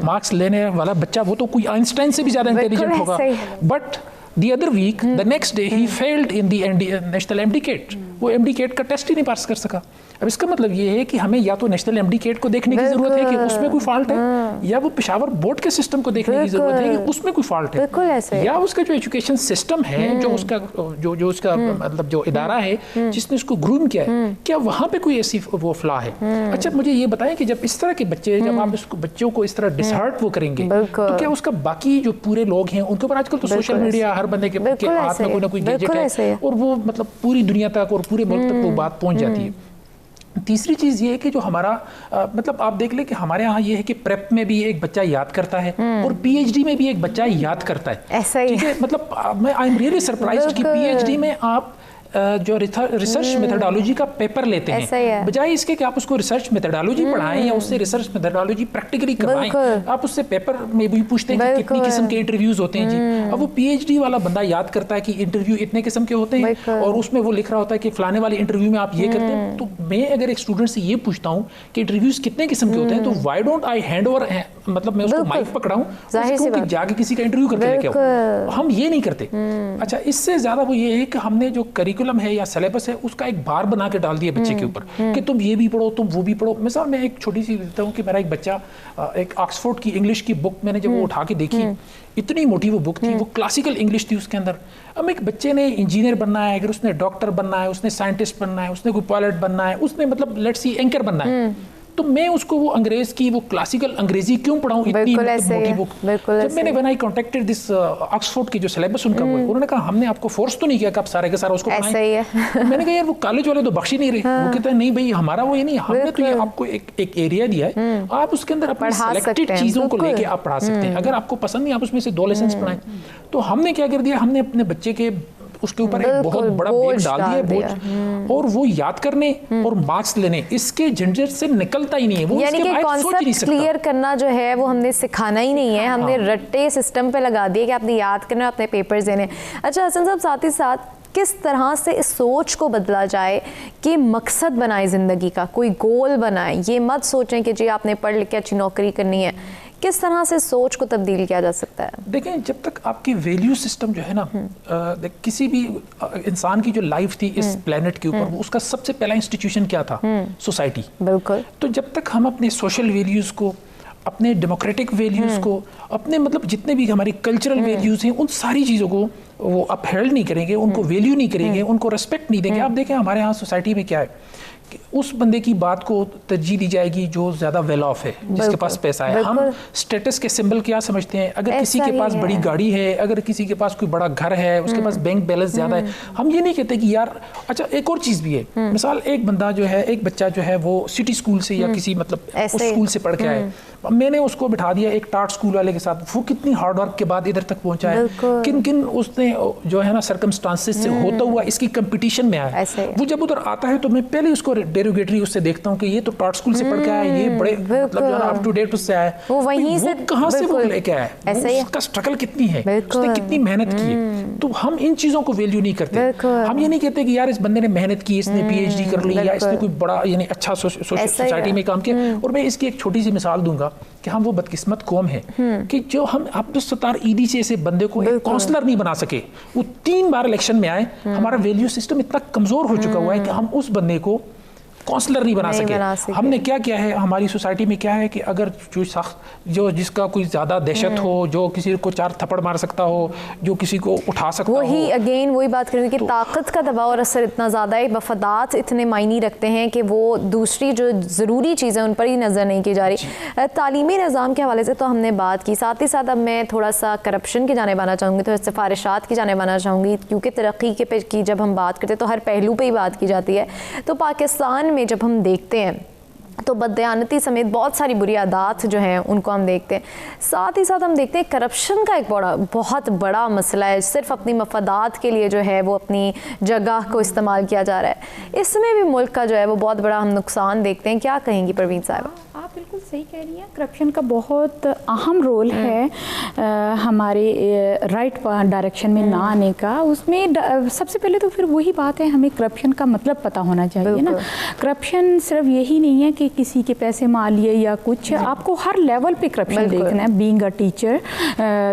مارکس لینے والا بچہ وہ تو کوئی آئنسٹائن سے بھی زیادہ انٹیلیجنٹ ہوگا. But the other week, the next day he failed in the national MD-CAT. وہ MD-CAT کا ٹیسٹ ہی نہیں پاس کر سکا. اب اس کا مطلب یہ ہے کہ ہمیں یا تو نیشنل MD-CAT کو دیکھنے کی ضرورت ہے کہ اس میں کوئی فالٹ ہے, یا وہ پشاور بورڈ کے سسٹم کو دیکھنے کی ضرورت ہے کہ اس میں کوئی فالٹ ہے, یا اس کا جو ایجوکیشن سسٹم ہے جو اس کا جو اس کا مطلب جو ادارہ ہے جس نے اس کو گروم کیا ہے, کیا وہاں پہ کوئی ایسی وہ فلا ہے. اچھا مجھے یہ بتائیں کہ جب اس طرح کے بچے, جب آپ اس کو بچوں کو اس طرح ڈسہارٹ وہ کریں گے تو کیا اس کا باقی جو پورے لوگ ہیں ان کے اوپر آج کل تو سوشل میڈیا ہر بندے کے ہاتھ میں کوئی نہ کوئی گیجٹ ہے اور وہ مطلب پوری دنیا تک اور پورے ملک تک وہ بات پہنچ جاتی ہے. تیسری چیز یہ ہے کہ جو ہمارا مطلب آپ دیکھ لیں کہ ہمارے ہاں یہ ہے کہ پریپ میں بھی ایک بچہ یاد کرتا ہے اور پی ایچ ڈی میں بھی ایک بچہ یاد کرتا ہے. ایسا ہی ہے. مطلب میں آئی ایم ریئلی سرپرائزڈ کہ پی ایچ ڈی میں آپ جو ریسرچ میتھڈالوجی کا پیپر لیتے ہیں بجائے اس کے کہ آپ اس کو ریسرچ میتھڈالوجی پڑھائیں یا اس سے ریسرچ میتھڈالوجی پریکٹیکلی کروائیں, آپ اس سے پیپر میں بھی پوچھتے ہیں کہ کتنی قسم کے انٹرویوز ہوتے ہیں. جی اب وہ پی ایچ ڈی والا بندہ یاد کرتا ہے کہ انٹرویو اتنے قسم کے ہوتے ہیں اور اس میں وہ لکھ رہا ہوتا ہے کہ فلانے والے انٹرویو میں آپ یہ کرتے ہیں. تو میں اگر ایک اسٹوڈنٹ سے یہ پوچھتا ہوں کہ انٹرویوز کتنے قسم کے ہوتے ہیں تو why don't eye hand over, مطلب میں اس کو مائک پکڑاؤں کہ جا کے کسی کا انٹرویو کر کے لے کے آؤں. ہم یہ نہیں کرتے. اچھا اس سے زیادہ وہ یہ ہے کہ ہم نے جو کریکولم ہے یا سلیبس ہے اس کا ایک بار بنا کے ڈال دیا بچے کے اوپر کہ تم یہ بھی پڑھو تم وہ بھی پڑھو. مثال میں ایک چھوٹی سی دیتا ہوں کہ میرا ایک بچہ ایک آکسفورڈ کی انگلش کی بک میں نے جب وہ اٹھا کے دیکھی, اتنی موٹی وہ بک تھی, وہ کلاسیکل انگلش تھی اس کے اندر. اب ایک بچے نے انجینئر بننا ہے, اگر اس نے ڈاکٹر بننا ہے, اس نے سائنٹسٹ بننا ہے, اس نے کوئی پائلٹ بننا ہے, اس نے مطلب لیٹس سی اینکر بننا ہے, تو میں اس کو وہ انگریز کی وہ کلاسیکل انگریزی کیوں پڑھاؤں اتنی موٹی بک. جب میں نے when I contacted this Oxford کی جو سلیبس ان کا وہ انہوں نے کہا ہم نے آپ کو فورس تو نہیں کیا کہ آپ سارے کے سارا اس کو پڑھائیں. میں نے کہا یار وہ کالج والے تو بخش ہی نہیں رہے. وہ کہتے ہیں نہیں بھائی ہمارا وہ یہ نہیں, ہم نے تو یہ آپ کو ایک ایریا دیا ہے, آپ اس کے اندر اپنی سلیکٹڈ چیزوں کو لے کے آپ پڑھا سکتے ہیں. اگر آپ کو پسند نہیں آپ اس میں سے 2 لیسنس پڑھائیں. تو ہم نے کیا کر دیا, ہم نے اپنے بچے کے اس کے اوپر ایک بہت بڑا بیگ ڈال دیا بوجھ, اور وہ یاد کرنے اور مارکس لینے اس کے جھنجٹ سے نکلتا ہی نہیں ہے. وہ یعنی کہ کانسیپٹ کلیئر کرنا جو ہے وہ ہم نے سکھانا ہی نہیں ہے, ہم نے رٹے سسٹم پہ لگا دیے کہ آپ نے یاد کرنا, اپنے پیپرز دینے. اچھا حسن صاحب ساتھ ہی ساتھ کس طرح سے اس سوچ کو بدلا جائے کہ مقصد بنائے زندگی کا, کوئی گول بنائے, یہ مت سوچیں کہ جی آپ نے پڑھ لکھ کے اچھی نوکری کرنی ہے. کس طرح سے سوچ کو تبدیل کیا جا سکتا ہے؟ دیکھیں جب تک آپ کی ویلیو سسٹم جو ہے نا, کسی بھی انسان کی جو لائف تھی اس پلانٹ کے اوپر, اس کا سب سے پہلا انسٹیٹیوشن کیا تھا؟ سوسائٹی. بالکل. تو جب تک ہم اپنے سوشل ویلیوز کو, اپنے ڈیموکریٹک ویلیوز کو, اپنے مطلب جتنے بھی ہماری کلچرل ویلیوز ہیں ان ساری چیزوں کو وہ اپہیلڈ نہیں کریں گے, ان کو ویلیو نہیں کریں گے, ان کو ریسپیکٹ نہیں دیں گے. آپ دیکھیں ہمارے ہاں سوسائٹی میں کیا ہے کہ اس بندے کی بات کو ترجیح دی جائے گی جو زیادہ ویل آف ہے, جس کے پاس پیسہ ہے. ہم اسٹیٹس کے سمبل کیا سمجھتے ہیں؟ اگر کسی کے پاس بڑی گاڑی ہے, اگر کسی کے پاس کوئی بڑا گھر ہے, اس کے پاس بینک بیلنس زیادہ ہے, ہم یہ نہیں کہتے کہ یار. اچھا ایک اور چیز بھی ہے, مثال ایک بندہ جو ہے, ایک بچہ جو ہے وہ سٹی اسکول سے یا کسی مطلب اس اسکول سے پڑھ کے آئے, میں نے اس کو بٹھا دیا ایک ٹاٹ اسکول والے کے ساتھ, وہ کتنی ہارڈ ورک کے بعد ادھر تک پہنچا ہے, کن کن اس نے جو ہے نا سرکمسٹانسز سے ہوتا ہوا اس کی کمپٹیشن میں آیا. وہ جب ادھر آتا ہے تو میں پہلے اس کو ڈیروگیٹری اس سے دیکھتا ہوں کہ یہ تو ٹاٹ اسکول سے پڑھ کے آیا, یہ بڑے مطلب جو ہے نا اپ ٹو ڈیٹ اس سے آیا, وہ کہاں سے وہ لے کے آیا, اس کا اسٹرگل کتنی ہے, اس نے کتنی محنت کی ہے. تو ہم ان چیزوں کو ویلیو نہیں کرتے. ہم یہ نہیں کہتے کہ یار اس بندے نے محنت کی, اس نے پی ایچ ڈی کر لی, یا اس نے کوئی بڑا یعنی اچھا سوسائٹی میں کام کیا. اور میں اس کی ایک چھوٹی سی مثال دوں گا کہ ہم وہ بدقسمت قوم ہے کہ جو ہم عبدالستار عیدی سے ایسے بندے کو ایک کونسلر نہیں بنا سکے. وہ 3 بار الیکشن میں آئے, ہمارا ویلیو سسٹم اتنا کمزور ہو چکا ہوا ہے کہ ہم اس بندے کو کونسلر نہیں بنا سکے. ہم نے کیا کیا ہے, ہماری سوسائٹی میں کیا ہے کہ اگر جو جس کا کوئی زیادہ دہشت ہو, جو کسی کو 4 تھپڑ مار سکتا ہو, جو کسی کو اٹھا سکتا ہو, وہی بات کریں کہ طاقت کا دباؤ اور اثر اتنا زیادہ ہے, مفادات اتنے معنی رکھتے ہیں کہ وہ دوسری جو ضروری چیزیں ان پر ہی نظر نہیں کی جا رہی. تعلیمی نظام کے حوالے سے تو ہم نے بات کی, ساتھ ہی ساتھ اب میں تھوڑا سا کرپشن کی جانب آنا چاہوں گی, تو سفارشات کی جانب آنا چاہوں گی, کیونکہ ترقی کی جب ہم بات کرتے ہیں تو ہر پہلو پہ ہی بات کی جاتی ہے. تو پاکستان میں جب ہم دیکھتے ہیں تو بددیانتی سمیت بہت ساری بری عادات جو ہیں ان کو ہم دیکھتے ہیں. ساتھ ہی ساتھ ہم دیکھتے ہیں کرپشن کا ایک بہت بڑا مسئلہ ہے, صرف اپنی مفادات کے لیے جو ہے وہ اپنی جگہ کو استعمال کیا جا رہا ہے. اس میں بھی ملک کا جو ہے وہ بہت بڑا ہم نقصان دیکھتے ہیں. کیا کہیں گی پروین صاحبہ؟ آپ بالکل صحیح کہہ رہی ہیں, کرپشن کا بہت اہم رول ہے ہمارے رائٹ ڈائریکشن میں نہ آنے کا. اس میں سب سے پہلے تو پھر وہی بات ہے, ہمیں کرپشن کا مطلب پتہ ہونا چاہیے نا. کرپشن صرف یہی نہیں ہے کہ کسی کے پیسے مار لیے یا کچھ, آپ کو ہر لیول پہ کرپشن دیکھنا ہے, being a teacher,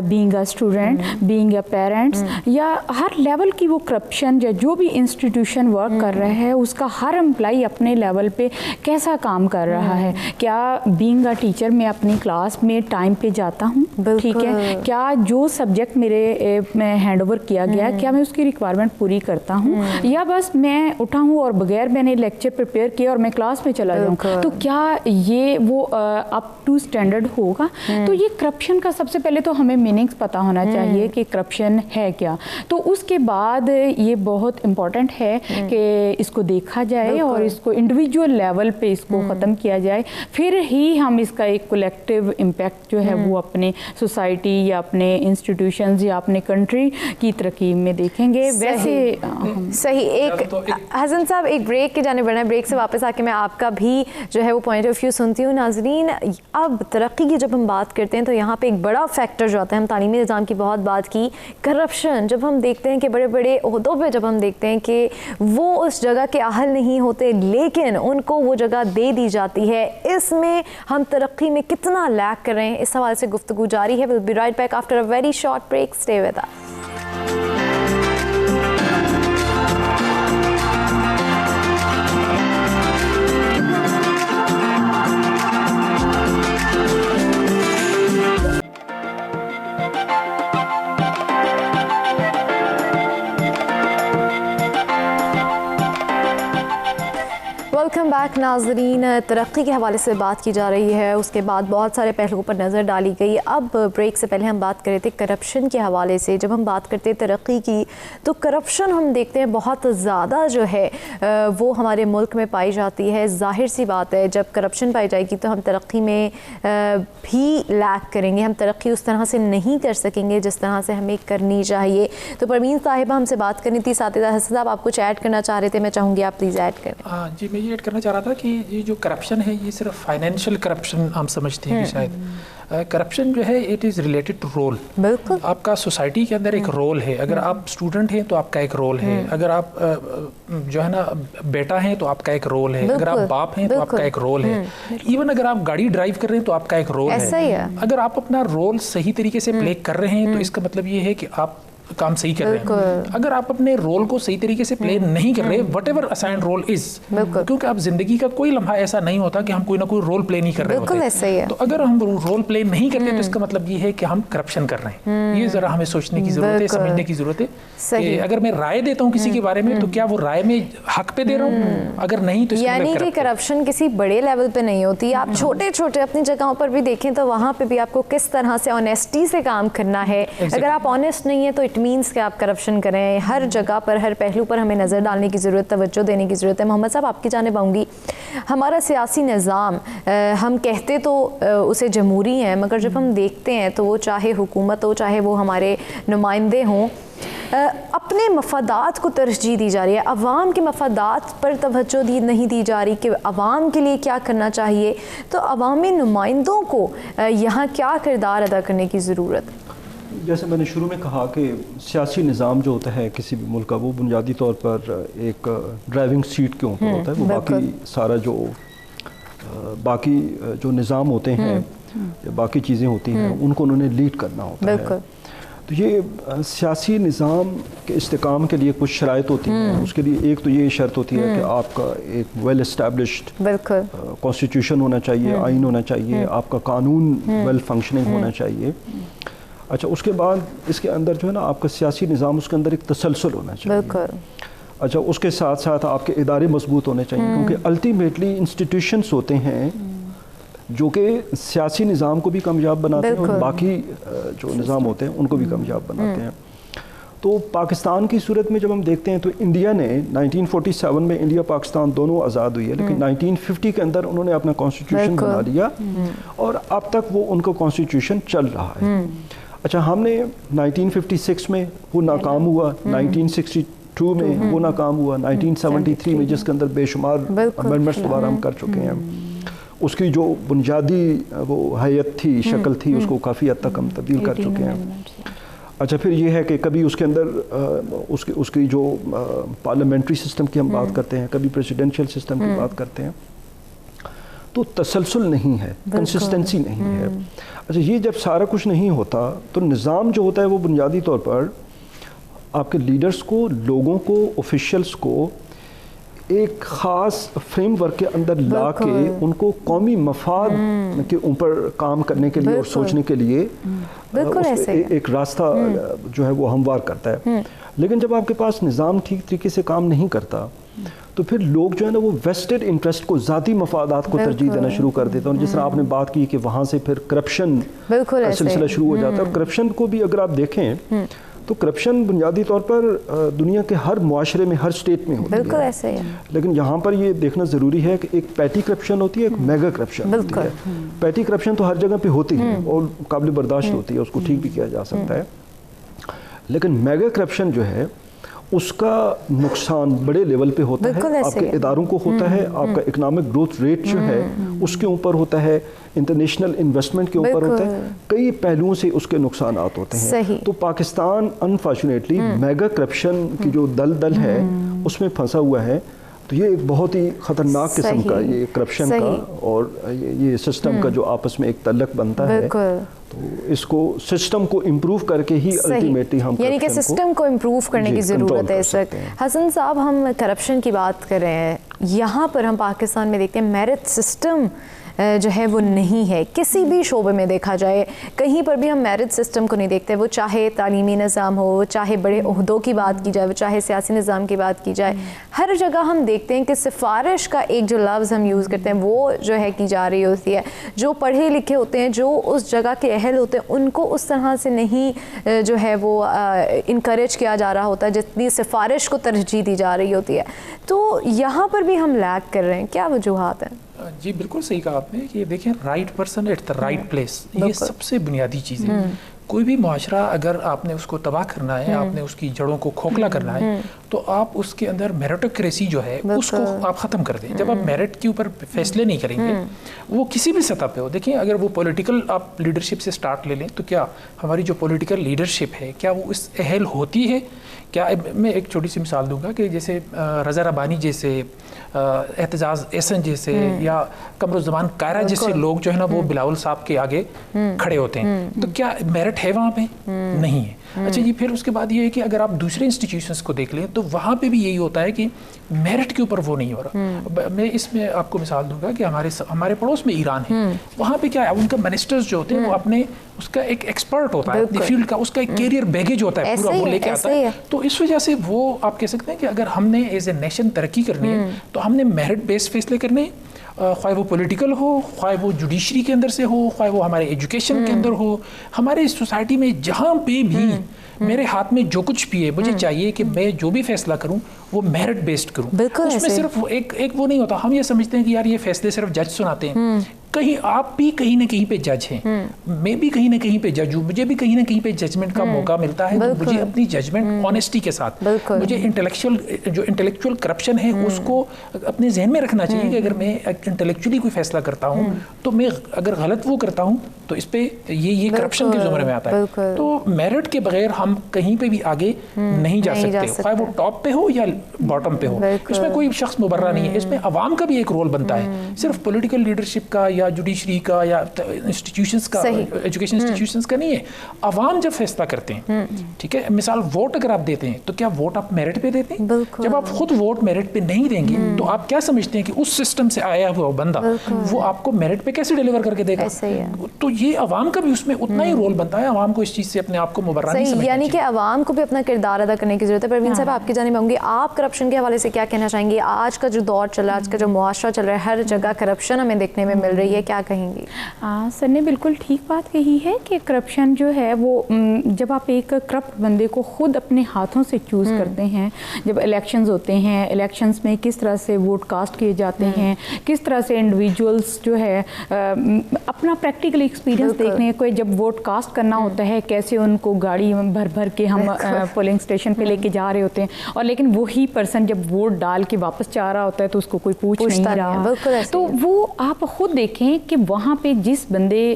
being a student, being a parents, یا ہر لیول کی وہ کرپشن جو بھی انسٹیٹیوشن ورک کر رہا ہے اس کا ہر امپلائی اپنے لیول پہ کیسا کام کر رہا ہے. کیا بینگ اے ٹیچر میں اپنی کلاس میں ٹائم پہ جاتا ہوں, ٹھیک ہے, کیا جو سبجیکٹ میرے میں ہینڈ اوور کیا گیا کیا میں اس کی ریکوائرمنٹ پوری کرتا ہوں, یا بس میں اٹھا ہوں اور بغیر میں نے لیکچر پریپیئر کیا اور میں کلاس میں چلا جاؤں, تو کیا یہ وہ اپ ٹو اسٹینڈرڈ ہوگا. تو یہ کرپشن کا سب سے پہلے تو ہمیں میننگس پتہ ہونا چاہیے کہ کرپشن ہے کیا. تو اس کے بعد یہ بہت امپورٹنٹ ہے کہ اس کو دیکھا جائے اور اس کو انڈیویجول لیول پہ اس کو ختم کیا جائے, پھر ہی ہم اس کا ایک کولیکٹیو امپیکٹ جو ہے وہ اپنے سوسائٹی یا اپنے انسٹیٹیوشنز یا اپنے کنٹری کی ترقی میں دیکھیں گے. ویسے صحیح. ایک حسن صاحب ایک بریک کی جانب بڑھنا ہے, بریک سے واپس آ کے میں آپ کا بھی جو ہے وہ پوائنٹ آف ویو سنتی ہوں. ناظرین, اب ترقی کی جب ہم بات کرتے ہیں تو یہاں پہ ایک بڑا فیکٹر جو آتا ہے, ہم تعلیمی نظام کی بہت بات کی, کرپشن. جب ہم دیکھتے ہیں کہ بڑے بڑے عہدوں پہ جب ہم دیکھتے ہیں کہ وہ اس جگہ کے اہل نہیں ہوتے لیکن ان کو وہ جگہ دے دی جاتی ہے, اس میں ہم ترقی میں کتنا لیک کر رہے ہیں, اس حوالے سے گفتگو جاری ہے. We'll be right back after a very short break. Stay with us. Welcome back ناظرین. ترقی کے حوالے سے بات کی جا رہی ہے, اس کے بعد بہت سارے پہلوؤں پر نظر ڈالی گئی. اب بریک سے پہلے ہم بات کر رہے تھے کرپشن کے حوالے سے. جب ہم بات کرتے ہیں ترقی کی تو کرپشن ہم دیکھتے ہیں بہت زیادہ جو ہے وہ ہمارے ملک میں پائی جاتی ہے. ظاہر سی بات ہے, جب کرپشن پائی جائے گی تو ہم ترقی میں بھی لیک کریں گے, ہم ترقی اس طرح سے نہیں کر سکیں گے جس طرح سے ہمیں کرنی چاہیے. تو پروین صاحبہ ہم سے بات کرنی تھی, اساتذہ حسن صاحب آپ کچھ ایڈ کرنا چاہ رہے تھے, میں چاہوں گی آپ پلیز ایڈ کریں. جی میں یہ ایڈ کرنا چاہ رہا تھا کہ یہ جو کرپشن ہے یہ صرف فائنینشیل کرپشن ہم سمجھتے ہیں کہ شاید کرپشن جو ہے it is related to role. بالکل, آپ کا سوسائٹی کے اندر ایک رول ہے. اگر آپ اسٹوڈنٹ ہیں تو آپ کا ایک رول ہے, اگر آپ جو ہے نا بیٹا ہیں تو آپ کا ایک رول ہے, اگر آپ باپ ہیں تو آپ کا ایک رول ہے, ایون اگر آپ گاڑی ڈرائیو کر رہے ہیں تو آپ کا ایک رول ہے. اگر آپ اپنا رول صحیح طریقے سے پلے کر رہے ہیں تو اس کا مطلب یہ ہے کہ آپ काम सही कर रहे हैं। अगर आप अपने रोल को सही तरीके से प्ले नहीं कर रहे, whatever assigned role is, क्योंकि आप जिंदगी का कोई लम्हा ऐसा नहीं होता कि हम कोई ना कोई रोल प्ले नहीं कर रहे होते। तो अगर हम रोल प्ले नहीं करते तो इसका मतलब ये है कि हम करप्शन कर रहे हैं। ये जरा हमें सोचने की जरूरत है, समझने की जरूरत है कि अगर मैं राय देता हूँ किसी के बारे में तो क्या वो राय में हक पे दे रहा हूँ, अगर नहीं तो यानी कि करप्शन किसी बड़े लेवल पे नहीं होती। आप छोटे छोटे अपनी जगहों पर भी देखें तो वहाँ पे भी आपको किस तरह से ऑनेस्टी से काम करना है। अगर आप ऑनेस्ट नहीं है तो इट मीन्स कि आप करप्शन करें। हर जगह पर, हर पहलू पर हमें नज़र डालने की ज़रूरत, तवज्जो देने की ज़रूरत है। मोहम्मद साहब, आपकी जानिब आऊँगी। हमारा सियासी निज़ाम, हम कहते तो उसे जमहूरी है, मगर जब हम देखते हैं तो वो चाहे हुकूमत हो, चाहे वो हमारे नुमाइंदे हों, अपने मफादात को तरजीह दी जा रही है। अवाम के मफादात पर तवज्जो नहीं दी जा रही कि अवाम के लिए क्या करना चाहिए। तो अवामी नुमाइंदों को यहाँ क्या किरदार अदा करने की ज़रूरत है? जैसे मैंने शुरू में कहा कि सियासी निज़ाम जो होता है किसी भी मुल्क का, वो बुनियादी तौर पर एक ड्राइविंग सीट के ऊपर होता है। वो बाकी सारा जो बाकी जो निज़ाम होते हैं या बाकी चीज़ें होती हैं उनको उन्होंने लीड करना होता है। तो ये सियासी निज़ाम के इस्तेकाम के लिए कुछ शराइत होती हैं। उसके लिए एक तो ये शर्त होती है कि आपका एक वेल एस्टैब्लिश्ड कॉन्स्टिट्यूशन होना चाहिए, आइन होना चाहिए, आपका कानून वेल फंक्शनिंग होना चाहिए। अच्छा, उसके बाद इसके अंदर जो है ना आपका सियासी निज़ाम, उसके अंदर एक तसलसल होना चाहिए। अच्छा, उसके साथ साथ आपके इदारे मजबूत होने चाहिए, क्योंकि अल्टीमेटली इंस्टीट्यूशंस होते हैं जो कि सियासी निज़ाम को भी कामयाब बनाते हैं और बाकी जो निज़ाम होते हैं उनको भी कामयाब बनाते हैं। तो पाकिस्तान की सूरत में जब हम देखते हैं तो इंडिया ने 1947 में इंडिया पाकिस्तान दोनों आज़ाद हुई है, लेकिन 1950 के अंदर उन्होंने अपना कॉन्स्टिट्यूशन बना लिया और अब तक वो उनका कॉन्स्टिट्यूशन चल रहा है। अच्छा, हमने 1956 में वो नाकाम हुआ, 1962 में वो नाकाम हुआ, 1973 में जिसके अंदर बेशुमार अमेंडमेंट्स दोबारा हम कर चुके हैं। उसकी जो बुनियादी वो हैयत थी, शक्ल थी, उसको काफ़ी हद तक हम तब्दील कर चुके हैं। अच्छा, फिर ये है कि कभी उसके अंदर उसकी जो पार्लियामेंट्री सिस्टम की हम बात करते हैं, कभी प्रेसिडेंशियल सिस्टम की बात करते हैं, तो तसलसल नहीं है, कंसिस्टेंसी नहीं है। अच्छा, ये जब सारा कुछ नहीं होता तो निज़ाम जो होता है वो बुनियादी तौर पर आपके लीडर्स को, लोगों को, ऑफिशियल्स को एक ख़ास फ्रेमवर्क के अंदर ला के उनको कौमी मफाद के ऊपर काम करने के लिए और सोचने के लिए एक रास्ता जो है वो हमवार करता है। लेकिन जब आपके पास निज़ाम ठीक तरीके से काम नहीं करता तो फिर लोग जो है ना वो वेस्टेड इंटरेस्ट को, ज़ाती मफादात को तरजीह देना शुरू कर देते हैं। और जिस तरह आपने बात की कि वहाँ से फिर करप्शन का सिलसिला शुरू हो जाता है। करप्शन को भी अगर आप देखें तो करप्शन बुनियादी तौर पर दुनिया के हर मुआशरे में, हर स्टेट में होती है। ऐसे ही है। लेकिन यहाँ पर ये देखना ज़रूरी है कि एक पैटी करप्शन होती है, एक मेगा करप्शन होती है। पैटी करप्शन तो हर जगह पे होती है और काबिल बर्दाश्त होती है, उसको ठीक भी किया जा सकता है। लेकिन मेगा करप्शन जो है उसका नुकसान बड़े लेवल पे होता है, आपके इदारों को होता है, आपका इकोनॉमिक ग्रोथ रेट जो है उसके ऊपर होता है, इंटरनेशनल इन्वेस्टमेंट के ऊपर होता है, कई पहलुओं से उसके नुकसान होते हैं। तो पाकिस्तान अनफॉर्चुनेटली मेगा करप्शन की जो दलदल है उसमें फंसा हुआ है। तो ये एक बहुत ही ख़तरनाक किस्म का ये करप्शन का और ये सिस्टम का जो आपस में एक तल्लक बनता है, तो इसको सिस्टम को इम्प्रूव करके ही अल्टीमेटली हम, यानी कि सिस्टम को इम्प्रूव करने की ज़रूरत है इस वक्त। हसन साहब, हम करप्शन की बात कर रहे हैं, यहाँ पर हम पाकिस्तान में देखते हैं मेरिट सिस्टम जो है वो नहीं है। किसी भी शोबे में देखा जाए, कहीं पर भी हम मेरिट सिस्टम को नहीं देखते। वो चाहे तालीमी निज़ाम हो, चाहे बड़े ओहदों की बात की जाए, चाहे सियासी निज़ाम की बात की जाए, हर जगह हम देखते हैं कि सिफारिश का एक जो लफ्ज़ हम यूज़ करते हैं वो जो है की जा रही होती है। जो पढ़े लिखे होते हैं, जो उस जगह के अहल होते हैं, उनको उस तरह से नहीं जो है वो इनकरेज किया जा रहा होता है जितनी सिफारिश को तरजीह दी जा रही होती है। तो यहाँ पर भी हम लैग कर रहे हैं, क्या वजूहात हैं? जी बिल्कुल सही कहा आपने कि देखें, right person at the right place, ये सबसे बुनियादी चीज़ है। कोई भी मुआशरा अगर आपने उसको तबाह करना है, आपने उसकी जड़ों को खोखला करना है, तो आप उसके अंदर मेरिटोक्रेसी जो है उसको आप ख़त्म कर दें। जब आप मेरिट के ऊपर फैसले नहीं करेंगे, वो किसी भी सतह पे हो, देखिए अगर वो पॉलिटिकल आप लीडरशिप से स्टार्ट ले लें तो क्या हमारी जो पॉलिटिकल लीडरशिप है क्या वो इस अहल होती है? क्या मैं एक छोटी सी मिसाल दूंगा कि जैसे रज़ा रबानी जैसे, एहतजाज एहसन जैसे या कमरुज़्ज़मान कायरा जैसे लोग जो है ना वो बिलावल साहब के आगे खड़े होते हैं, तो क्या मेरिट है वहाँ पे? नहीं है। اچھا جی، پھر اس کے بعد یہ ہے کہ اگر آپ دوسرے انسٹیٹیوشنس کو دیکھ لیں تو وہاں پہ بھی یہی ہوتا ہے کہ میرٹ کے اوپر وہ نہیں ہو رہا. میں اس میں آپ کو مثال دوں گا کہ ہمارے پڑوس میں ایران ہے. وہاں پہ کیا ہے، ان کا منسٹرز جو ہوتے ہیں وہ اپنے اس کا ایک ایکسپرٹ ہوتا ہے اپنی فیلڈ کا، اس کا ایک کیریئر بیگیج ہوتا ہے پورا، وہ لے کے آتا ہے. تو اس وجہ سے وہ آپ کہہ سکتے ہیں کہ اگر ہم نے ایز اے نیشن ترقی کرنی ہے تو ہم نے میرٹ بیس فیصلے کرنے ہیں، خواہ وہ پولیٹیکل ہو، خواہ وہ جوڈیشری کے اندر سے ہو، خواہ وہ ہمارے ایجوکیشن کے اندر ہو، ہمارے سوسائٹی میں جہاں پہ بھی میرے ہاتھ میں جو کچھ بھی ہے مجھے چاہیے کہ میں جو بھی فیصلہ کروں وہ میرٹ بیسڈ کروں. اس میں صرف ایک وہ نہیں ہوتا. ہم یہ سمجھتے ہیں کہ یار یہ فیصلے صرف جج سناتے ہیں. کہیں آپ بھی کہیں نہ کہیں پہ جج ہیں، میں بھی کہیں نہ کہیں پہ جج ہوں، مجھے بھی کہیں نہ کہیں پہ ججمنٹ کا موقع ملتا ہے. مجھے اپنی ججمنٹ آنیسٹی کے ساتھ، مجھے انٹلیکچوئل کرپشن ہے اس کو اپنے ذہن میں رکھنا چاہیے کہ اگر میں انٹلیکچولی کوئی فیصلہ کرتا ہوں تو میں اگر غلط وہ کرتا ہوں تو اس پہ یہ کرپشن کے زمرے میں آتا ہے. تو میرٹ کے بغیر ہم کہیں پہ بھی آگے نہیں جا سکتے، خواہ وہ ٹاپ پہ ہو یا باٹم پہ ہو. اس میں کوئی شخص مبرہ نہیں ہے، اس میں عوام کا بھی ایک رول بنتا ہے، صرف پولیٹیکل لیڈرشپ کا یا جوڈیشری کا یا انسٹیٹیوشنز کا، ایجوکیشن انسٹیٹیوشنز کا نہیں ہے. عوام جب فیصلہ کرتے ہیں، ٹھیک ہے، مثال ووٹ اگر آپ دیتے ہیں تو کیا ووٹ آپ میرٹ پہ دیتے ہیں؟ جب آپ خود ووٹ میرٹ پہ نہیں دیں گے تو آپ کیا سمجھتے ہیں کہ اس سسٹم سے آیا ہوا بندہ وہ آپ کو میرٹ پہ کیسے ڈیلیور کر کے دے گا؟ تو یہ عوام کا بھی اس میں اتنا ہی رول بنتا ہے. عوام کو اس چیز سے اپنے آپ کو مبرہ نہیں سمجھنا چاہیے، یعنی کہ عوام کو بھی اپنا کردار ادا کرنے کی ضرورت ہے. پروین صاحب، آپ کی جانب آؤں گی، آپ کرپشن کے حوالے سے کیا کہنا چاہیں گے؟ آج کا جو دور چل رہا ہے، آج کا جو معاشرہ چل رہا ہے، ہر جگہ کرپشن ہمیں دیکھنے میں مل رہی ہے، کیا کہیں گی؟ سر نے بالکل ٹھیک بات کہی ہے کہ کرپشن جو ہے وہ جب آپ ایک کرپٹ بندے کو خود اپنے ہاتھوں سے چوز کرتے ہیں، جب الیکشنز ہوتے ہیں، الیکشنز میں کس طرح سے ووٹ کاسٹ کیے جاتے ہیں، کس طرح سے انڈیویجولز جو ہے اپنا پریکٹیکل ایکسپیرینس دیکھنے کو، جب ووٹ کاسٹ کرنا ہوتا ہے کیسے ان کو گاڑی بھر بھر کے ہم پولنگ اسٹیشن پہ لے کے جا رہے ہوتے ہیں، اور لیکن وہی پرسن جب ووٹ ڈال کے واپس جا رہا ہوتا ہے تو اس کو کوئی پوچھ نہیں رہا. تو وہ آپ خود دیکھیں کہ وہاں پہ جس بندے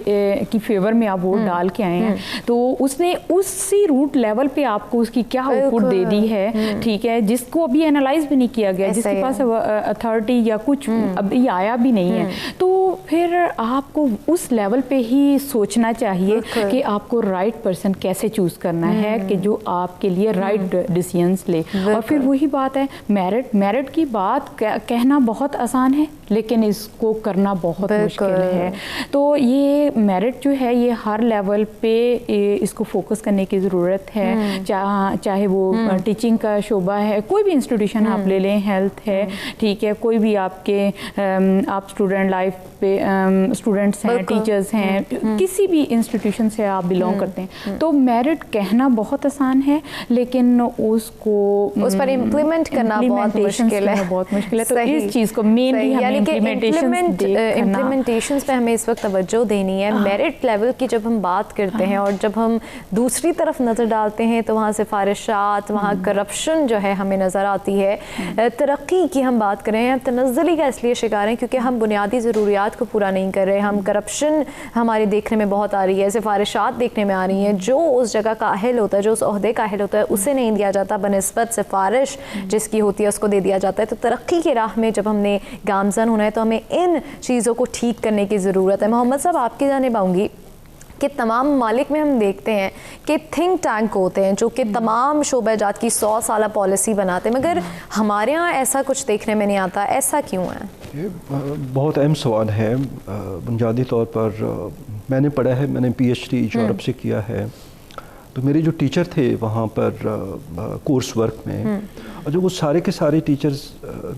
کی فیور میں آپ ووٹ ڈال کے آئے ہیں تو اس نے اسی روٹ لیول پہ آپ کو اس کی کیا آؤٹ پٹ دے دی ہے، ٹھیک ہے، جس کو ابھی انالائز بھی نہیں کیا گیا، جس کے پاس اتھارٹی یا کچھ ابھی آیا بھی نہیں ہے. تو پھر آپ کو اس لیول پہ ہی سوچنا چاہیے کہ آپ کو رائٹ پرسن کیسے چوز کرنا ہے کہ جو آپ کے لیے رائٹ ڈیسیژنز لے. اور پھر وہی بات ہے، میرٹ کی بات کہنا بہت آسان ہے لیکن اس کو کرنا بہت مشکل ہے. تو یہ میرٹ جو ہے یہ ہر لیول پہ اس کو فوکس کرنے کی ضرورت ہے، چاہے وہ ٹیچنگ کا شعبہ ہے، کوئی بھی انسٹیٹیوشن آپ لے لیں، ہیلتھ ہے، ٹھیک ہے، کوئی بھی آپ کے آپ اسٹوڈنٹ لائف پہ اسٹوڈنٹس ہیں، ٹیچرز ہیں، کسی بھی انسٹیٹیوشن سے آپ بلونگ کرتے ہیں. تو میرٹ کہنا بہت آسان ہے لیکن اس کو اس پر امپلیمنٹ کرنا بہت مشکل ہے. تو اس چیز کو مینلی امپلیمنٹیشنز پہ ہمیں اس وقت توجہ دینی ہے. میرٹ لیول کی جب ہم بات کرتے ہیں اور جب ہم دوسری طرف نظر ڈالتے ہیں تو وہاں سفارشات، وہاں کرپشن جو ہے ہمیں نظر آتی ہے. ترقی کی ہم بات کریں ہیں، تنزلی کا اس لیے شکار ہیں کیونکہ ہم بنیادی ضروریات کو پورا نہیں کر رہے. ہم کرپشن ہمارے دیکھنے میں بہت آ رہی ہے، سفارشات دیکھنے میں آ رہی ہیں، جو اس جگہ کا اہل ہوتا ہے، جو اس عہدے کا اہل ہوتا ہے اسے نہیں دیا جاتا، بنسبت سفارش جس کی ہوتی ہے اس کو دے دیا جاتا ہے. تو ترقی کی راہ میں جب ہم نے گامزن ہونا ہے تو ہمیں ان چیزوں کو ٹھیک کرنے کی ضرورت ہے. محمد صاحب، آپ کی جانب آؤں گی کہ تمام ممالک میں ہم دیکھتے ہیں کہ تھنک ٹینک ہوتے ہیں جو کہ تمام شعبہ جات کی 100 سالہ پالیسی بناتے ہیں، مگر ہمارے ہاں ایسا کچھ دیکھنے میں نہیں آتا. ایسا کیوں ہے؟ یہ بہت اہم سوال ہے. بنیادی طور پر میں نے پڑھا ہے، میں نے پی ایچ ڈی یورپ سے کیا ہے، تو میرے جو ٹیچر تھے وہاں پر کورس ورک میں، اور جو وہ سارے کے سارے ٹیچرز،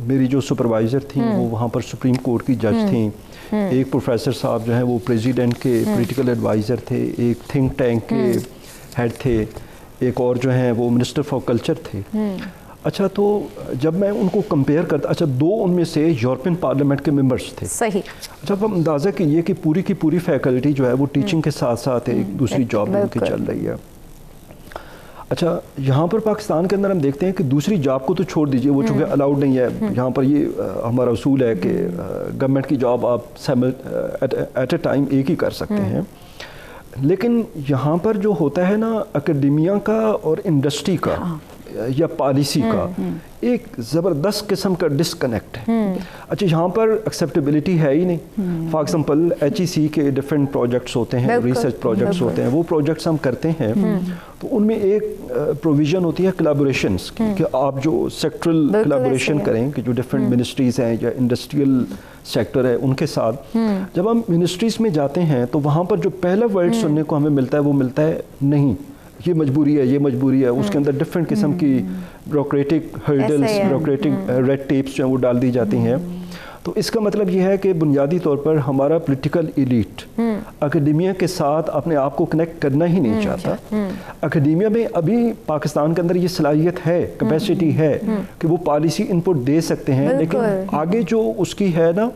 میری جو سپروائزر تھیں وہ وہاں پر سپریم کورٹ کی جج تھیں. ایک پروفیسر صاحب جو ہیں وہ پریزیڈنٹ کے پولیٹیکل ایڈوائزر تھے، ایک تھنک ٹینک کے ہیڈ تھے، ایک اور جو ہیں وہ منسٹر فار کلچر تھے. اچھا، تو جب میں ان کو کمپیئر کرتا، اچھا 2 ان میں سے یورپین پارلیمنٹ کے ممبرس تھے. صحیح. اچھا، اب اندازہ کیجیے کہ پوری کی پوری فیکلٹی جو ہے وہ ٹیچنگ کے ساتھ ساتھ ایک دوسری جاب میں ان کی چل رہی ہے. اچھا، یہاں پر پاکستان کے اندر ہم دیکھتے ہیں کہ دوسری جاب کو تو چھوڑ دیجئے، وہ چونکہ الاؤڈ نہیں ہے یہاں پر. یہ ہمارا اصول ہے کہ گورنمنٹ کی جاب آپ ایٹ اے ٹائم ایک ہی کر سکتے ہیں. لیکن یہاں پر جو ہوتا ہے نا، اکیڈیمیا کا اور انڈسٹری کا या पॉलिसी का एक ज़बरदस्त किस्म का डिसकनेक्ट है। अच्छा, यहाँ पर एक्सेप्टेबिलिटी है ही नहीं। फॉर एग्जांपल HEC के डिफरेंट प्रोजेक्ट्स होते हैं, रिसर्च प्रोजेक्ट्स होते हैं, वो प्रोजेक्ट्स हम करते हैं तो उनमें एक प्रोविज़न होती है कोलैबोरेशंस की, कि आप जो सेक्टरल कोलैबोरेशन करें, कि जो डिफरेंट मिनिस्ट्रीज़ हैं या इंडस्ट्रियल सेक्टर है उनके साथ जब हम मिनिस्ट्रीज़ में जाते हैं तो वहाँ पर जो पहला वर्ड सुनने को हमें मिलता है वो मिलता है नहीं, ये मजबूरी है, ये मजबूरी है। उसके अंदर डिफरेंट किस्म की bureaucratic hurdles, bureaucratic red tapes जो हैं वो डाल दी जाती हैं। तो इसका मतलब ये है कि बुनियादी तौर पर हमारा पॉलिटिकल एलीट एकेडेमिया के साथ अपने आप को कनेक्ट करना ही नहीं चाहता। एकेडेमिया में अभी पाकिस्तान के अंदर ये सलाहियत है, कैपेसिटी है कि वो पॉलिसी इनपुट दे सकते हैं, लेकिन आगे जो उसकी है ना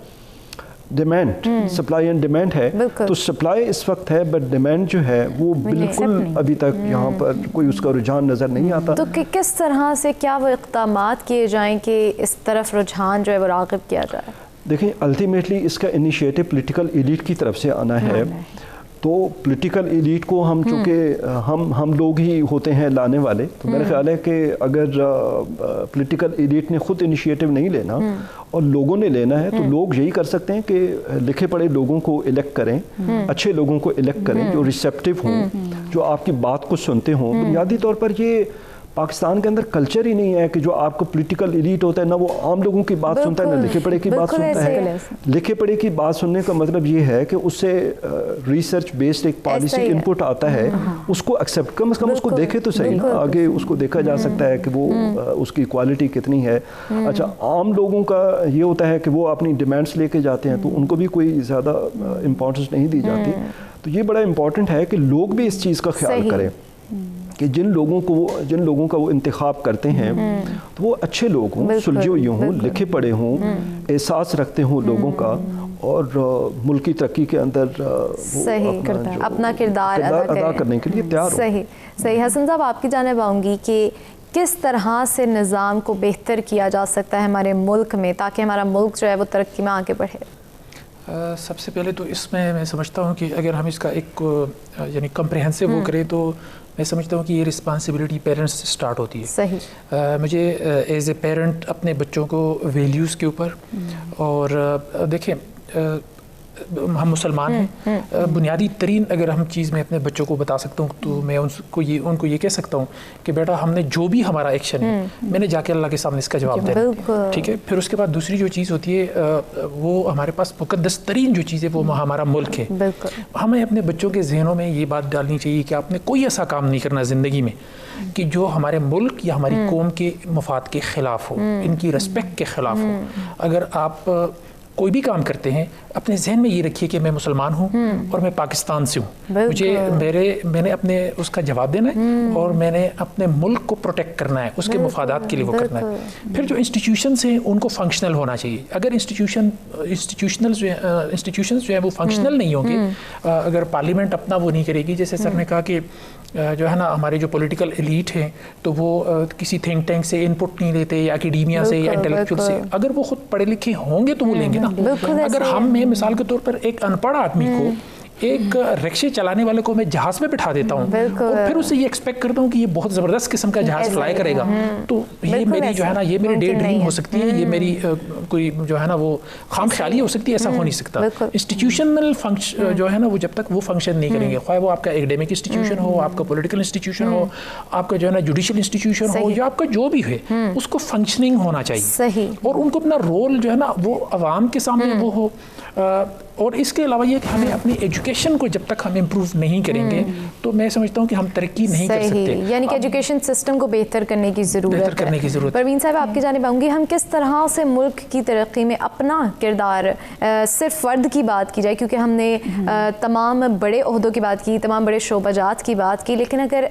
डिमांड, सप्लाई एंड डिमांड है, तो सप्लाई इस वक्त है बट डिमांड जो है वो बिल्कुल अभी तक यहाँ पर कोई उसका रुझान नज़र नहीं आता। तो किस तरह से क्या वो इक़दामात किए जाएं कि इस तरफ रुझान जो है वो राग़िब किया जाए? देखें, अल्टीमेटली इसका इनिशिएटिव पॉलिटिकल एलीट की तरफ से आना है। तो पॉलिटिकल एलीट को हम चूँकि हम लोग ही होते हैं लाने वाले, तो मेरा ख्याल है कि अगर पॉलिटिकल एलीट ने खुद इनिशिएटिव नहीं लेना और लोगों ने लेना है, तो लोग यही कर सकते हैं कि लिखे पढ़े लोगों को इलेक्ट करें, अच्छे लोगों को इलेक्ट करें जो रिसेप्टिव हों, जो आपकी बात को सुनते हों। बुनियादी तौर पर ये पाकिस्तान के अंदर कल्चर ही नहीं है कि जो आपको पॉलिटिकल एलीट होता है ना वो आम लोगों की बात सुनता है, ना लिखे पढ़े की बात सुनता है। लिखे पढ़े की बात सुनने का मतलब ये है कि उससे रिसर्च बेस्ड एक पॉलिसी इनपुट आता है, उसको एक्सेप्ट, कम से कम उसको देखे तो सही ना, आगे उसको देखा जा सकता है कि वो उसकी क्वालिटी कितनी है। अच्छा, आम लोगों का ये होता है कि वो अपनी डिमांड्स लेके जाते हैं तो उनको भी कोई ज़्यादा इम्पोर्टेंस नहीं दी जाती। तो ये बड़ा इम्पोर्टेंट है कि लोग भी इस चीज़ का ख्याल करें कि जिन लोगों का वो इंतखाब करते हैं तो वो अच्छे लोग हों, सुलझे हुए हों, लिखे पढ़े हों, एहसास रखते हों लोगों का, और मुल्क की तरक्की के अंदर वो अपना किरदार अदा करने के लिए तैयार हो। सही। हसन साहब, आपकी जानिब आऊँगी कि किस तरह से निज़ाम को बेहतर किया जा सकता है हमारे मुल्क में ताकि हमारा मुल्क जो है वो तरक्की में आगे बढ़े? सबसे पहले तो इसमें मैं समझता हूँ कि अगर हम इसका एक यानी कम्प्रहेंसिव वो करें तो मैं समझता हूँ कि ये रिस्पांसिबिलिटी पेरेंट्स से स्टार्ट होती है। सही। मुझे एज ए पेरेंट अपने बच्चों को वैल्यूज़ के ऊपर, और देखें हम मुसलमान हैं, बुनियादी तरीन अगर हम चीज़ मैं अपने बच्चों को बता सकता हूँ तो मैं उनको ये कह सकता हूँ कि बेटा हमने जो भी हमारा एक्शन है मैंने जाके अल्लाह के सामने इसका जवाब देना, ठीक है। फिर उसके बाद दूसरी जो चीज़ होती है वो हमारे पास मुक़द्दस तरीन जो चीज़ है वो हमारा मुल्क है। हमें अपने बच्चों के जहनों में ये बात डालनी चाहिए कि आपने कोई ऐसा काम नहीं करना ज़िंदगी में कि जो हमारे मुल्क या हमारी कौम के मफाद के ख़िलाफ़ हो, इनकी रिस्पेक्ट के ख़िलाफ़ हो। अगर आप कोई भी काम करते हैं अपने जहन में ये रखिए कि मैं मुसलमान हूँ और मैं पाकिस्तान से हूँ, मैंने अपने उसका जवाब देना है और मैंने अपने मुल्क को प्रोटेक्ट करना है, उसके मफादात के लिए वो करना है। फिर जो इंस्टीट्यूशंस हैं उनको फंक्शनल होना चाहिए। अगर इंस्टीट्यूशंस जो है वो फंक्शनल नहीं होंगे, अगर पार्लियामेंट अपना वो नहीं करेगी, जैसे सर ने कहा कि जो है ना हमारे जो पॉलिटिकल एलीट हैं तो वो किसी थिंक टैंक से इनपुट नहीं लेते या एकेडेमिया से या इंटेलेक्चुअल से, अगर वो खुद पढ़े लिखे होंगे तो वो लेंगे ना। अगर मैं मिसाल के तौर पर एक अनपढ़ आदमी को एक रिक्शे चलाने वाले को मैं जहाज में बिठा देता हूँ और फिर उससे ये एक्सपेक्ट करता हूँ कि ये बहुत ज़बरदस्त किस्म का जहाज फ्लाई करेगा, तो ये मेरी जो है ना ये मेरी डे ड्रीम हो सकती है, ये मेरी कोई जो है ना वो खाम ख्याली हो सकती है, ऐसा हो नहीं सकता। इंस्टीट्यूशनल फंक्शन जो है ना वो जब तक वो फंक्शन नहीं करेंगे, ख्वाह वो आपका एकेडमिक इंस्टीट्यूशन हो, आपका पॉलिटिकल इंस्टीट्यूशन हो, आपका जो है ना जुडिशल इंस्टीट्यूशन हो, या आपका जो भी है उसको फंक्शनिंग होना चाहिए और उनको अपना रोल जो है ना वो आवाम के सामने वो हो। और इसके अलावा ये कि हमें अपनी एजुकेशन को जब तक हम इम्प्रूव नहीं करेंगे तो मैं समझता हूँ कि हम तरक्की नहीं कर सकते। यानी कि एजुकेशन सिस्टम को बेहतर करने की ज़रूरत है। परवीन साहब, आपकी जानिब आऊँगी, हम किस तरह से मुल्क की तरक्की में अपना किरदार, सिर्फ फ़र्द की बात की जाए क्योंकि हमने तमाम बड़े ओहदों की बात की, तमाम बड़े शोबाजात की बात की, लेकिन अगर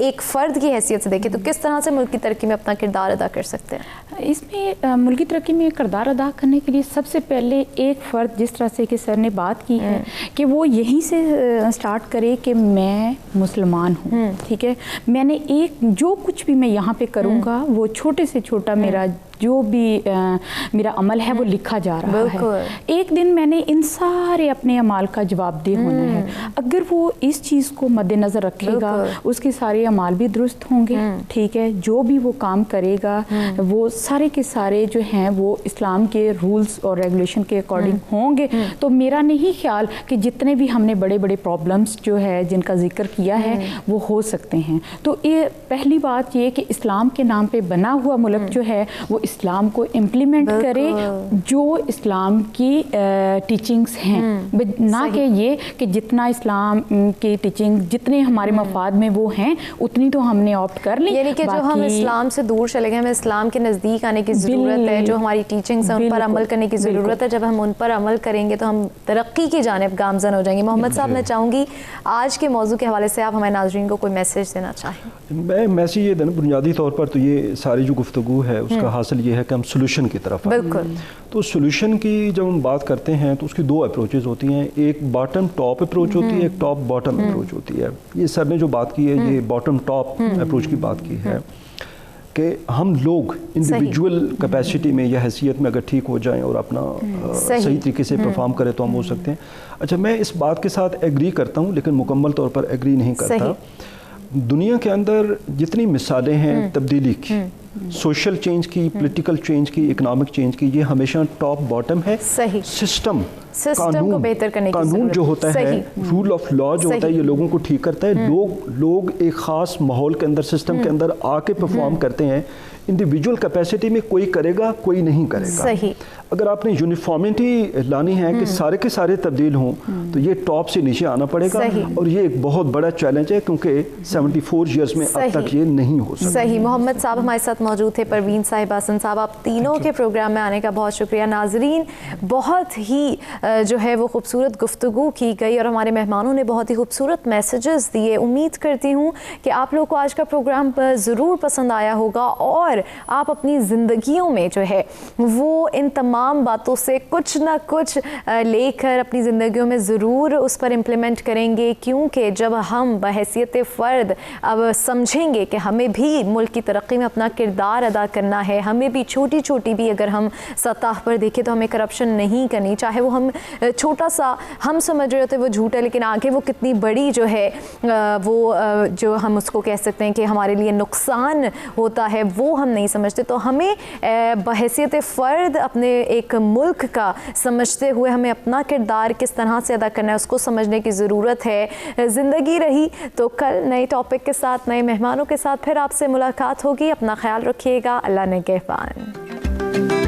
एक फ़र्द की हैसियत से देखें तो किस तरह से मुल्क की तरक्की में अपना किरदार अदा कर सकते हैं? इसमें मुल्क की तरक्की में किरदार अदा करने के लिए सबसे पहले एक फ़र्द, जिस तरह से कि सर ने बात की है कि वो यहीं से स्टार्ट करे कि मैं मुसलमान हूँ, ठीक है, मैंने एक जो कुछ भी मैं यहाँ पे करूँगा वो छोटे से छोटा मेरा जो भी मेरा अमल है वो लिखा जा रहा है। एक दिन मैंने इन सारे अपने अमाल का जवाबदेह होना है। अगर वो इस चीज़ को मद्देनज़र रखेगा उसके सारे अमाल भी दुरुस्त होंगे, ठीक है, जो भी वो काम करेगा वो सारे के सारे जो हैं वो इस्लाम के रूल्स और रेगुलेशन के अकॉर्डिंग होंगे। तो मेरा नहीं ख्याल कि जितने भी हमने बड़े बड़े प्रॉब्लम्स जो है जिनका जिक्र किया है वो हो सकते हैं। तो ये पहली बात ये कि इस्लाम के नाम पे बना हुआ मुल्क जो है वो इस्लाम को इम्प्लीमेंट करे, जो इस्लाम की टीचिंग्स हैं, ना कि ये कि जितना इस्लाम की टीचिंग जितने हमारे मफाद में वो हैं उतनी तो हमने ऑप्ट कर ली। यानी कि जो हम इस्लाम से दूर चले गए, हमें इस्लाम के नज़दीक आने की ज़रूरत है, जो हमारी टीचिंग्स हैं उन पर अमल करने की ज़रूरत है। जब हम उन पर अमल करेंगे तो हम तरक्की की जानिब गामज़न हो जाएंगे। मोहम्मद साहब, मैं चाहूँगी आज के मौजू के हवाले से आप हमारे नाज़रीन को कोई मैसेज देना चाहें। मैं मैसेज ये देना, बुनियादी तौर पर तो ये सारी जो गुफ्तगू है उसका हासिल ये है कि हम सोल्यूशन की तरफ आए। बिल्कुल। तो सोल्यूशन की जब हम बात करते हैं तो उसकी दो अप्रोचेज़ होती हैं, एक बॉटम टॉप अप्रोच होती है, एक टॉप बॉटम अप्रोच होती है। ये सर ने जो बात की है ये बॉटम टॉप अप्रोच की बात की है कि हम लोग इंडिविजुअल कैपेसिटी में या हैसियत में अगर ठीक हो जाएं और अपना सही तरीके से परफॉर्म करें तो हम हो सकते हैं। अच्छा, मैं इस बात के साथ एग्री करता हूँ लेकिन मुकम्मल तौर पर एग्री नहीं करता। दुनिया के अंदर जितनी मिसालें हैं तब्दीली की, सोशल चेंज की, पॉलिटिकल चेंज की, इकोनॉमिक चेंज की, ये हमेशा टॉप बॉटम है। सही। सिस्टम को बेहतर करने की कानून जो होता है, रूल ऑफ लॉ जो होता है, ये लोगों को ठीक करता है। लोग एक ख़ास माहौल के अंदर, सिस्टम के अंदर आके परफॉर्म करते हैं। इंडिविजुअल कैपेसिटी में कोई करेगा कोई नहीं करेगा। सही। अगर आपने यूनिफॉर्मिटी लानी है कि सारे के सारे तब्दील हों तो ये टॉप से नीचे आना पड़ेगा और ये एक बहुत बड़ा चैलेंज है क्योंकि 74 ईयर्स में अब तक ये नहीं हो सकता। सही। मोहम्मद साहब हमारे साथ मौजूद थे, परवीन साहिब, हसन साहब, आप तीनों के प्रोग्राम में आने का बहुत शुक्रिया। नाजरीन, बहुत ही जो है वो खूबसूरत गुफ्तगू की गई और हमारे मेहमानों ने बहुत ही खूबसूरत मैसेजेस दिए। उम्मीद करती हूँ कि आप लोग को आज का प्रोग्राम ज़रूर पसंद आया होगा और आप अपनी ज़िंदगियों में जो है वो इन तमाम बातों से कुछ ना कुछ लेकर अपनी ज़िंदगियों में ज़रूर उस पर इम्प्लीमेंट करेंगे, क्योंकि जब हम बहैसियत फ़र्द अब समझेंगे कि हमें भी मुल्क की तरक्की में अपना किरदार अदा करना है, हमें भी छोटी छोटी भी अगर हम सतह पर देखें तो हमें करप्शन नहीं करनी, चाहे वो हम छोटा सा हम समझ रहे होते वो झूठ है लेकिन आगे वो कितनी बड़ी जो है वो जो हम उसको कह सकते हैं कि हमारे लिए नुकसान होता है वो हम नहीं समझते। तो हमें बहैसियत फ़र्द अपने एक मुल्क का समझते हुए हमें अपना किरदार किस तरह से अदा करना है उसको समझने की ज़रूरत है। ज़िंदगी रही तो कल नए टॉपिक के साथ, नए मेहमानों के साथ फिर आपसे मुलाकात होगी। अपना ख्याल रखिएगा। अल्लाह निगहबान।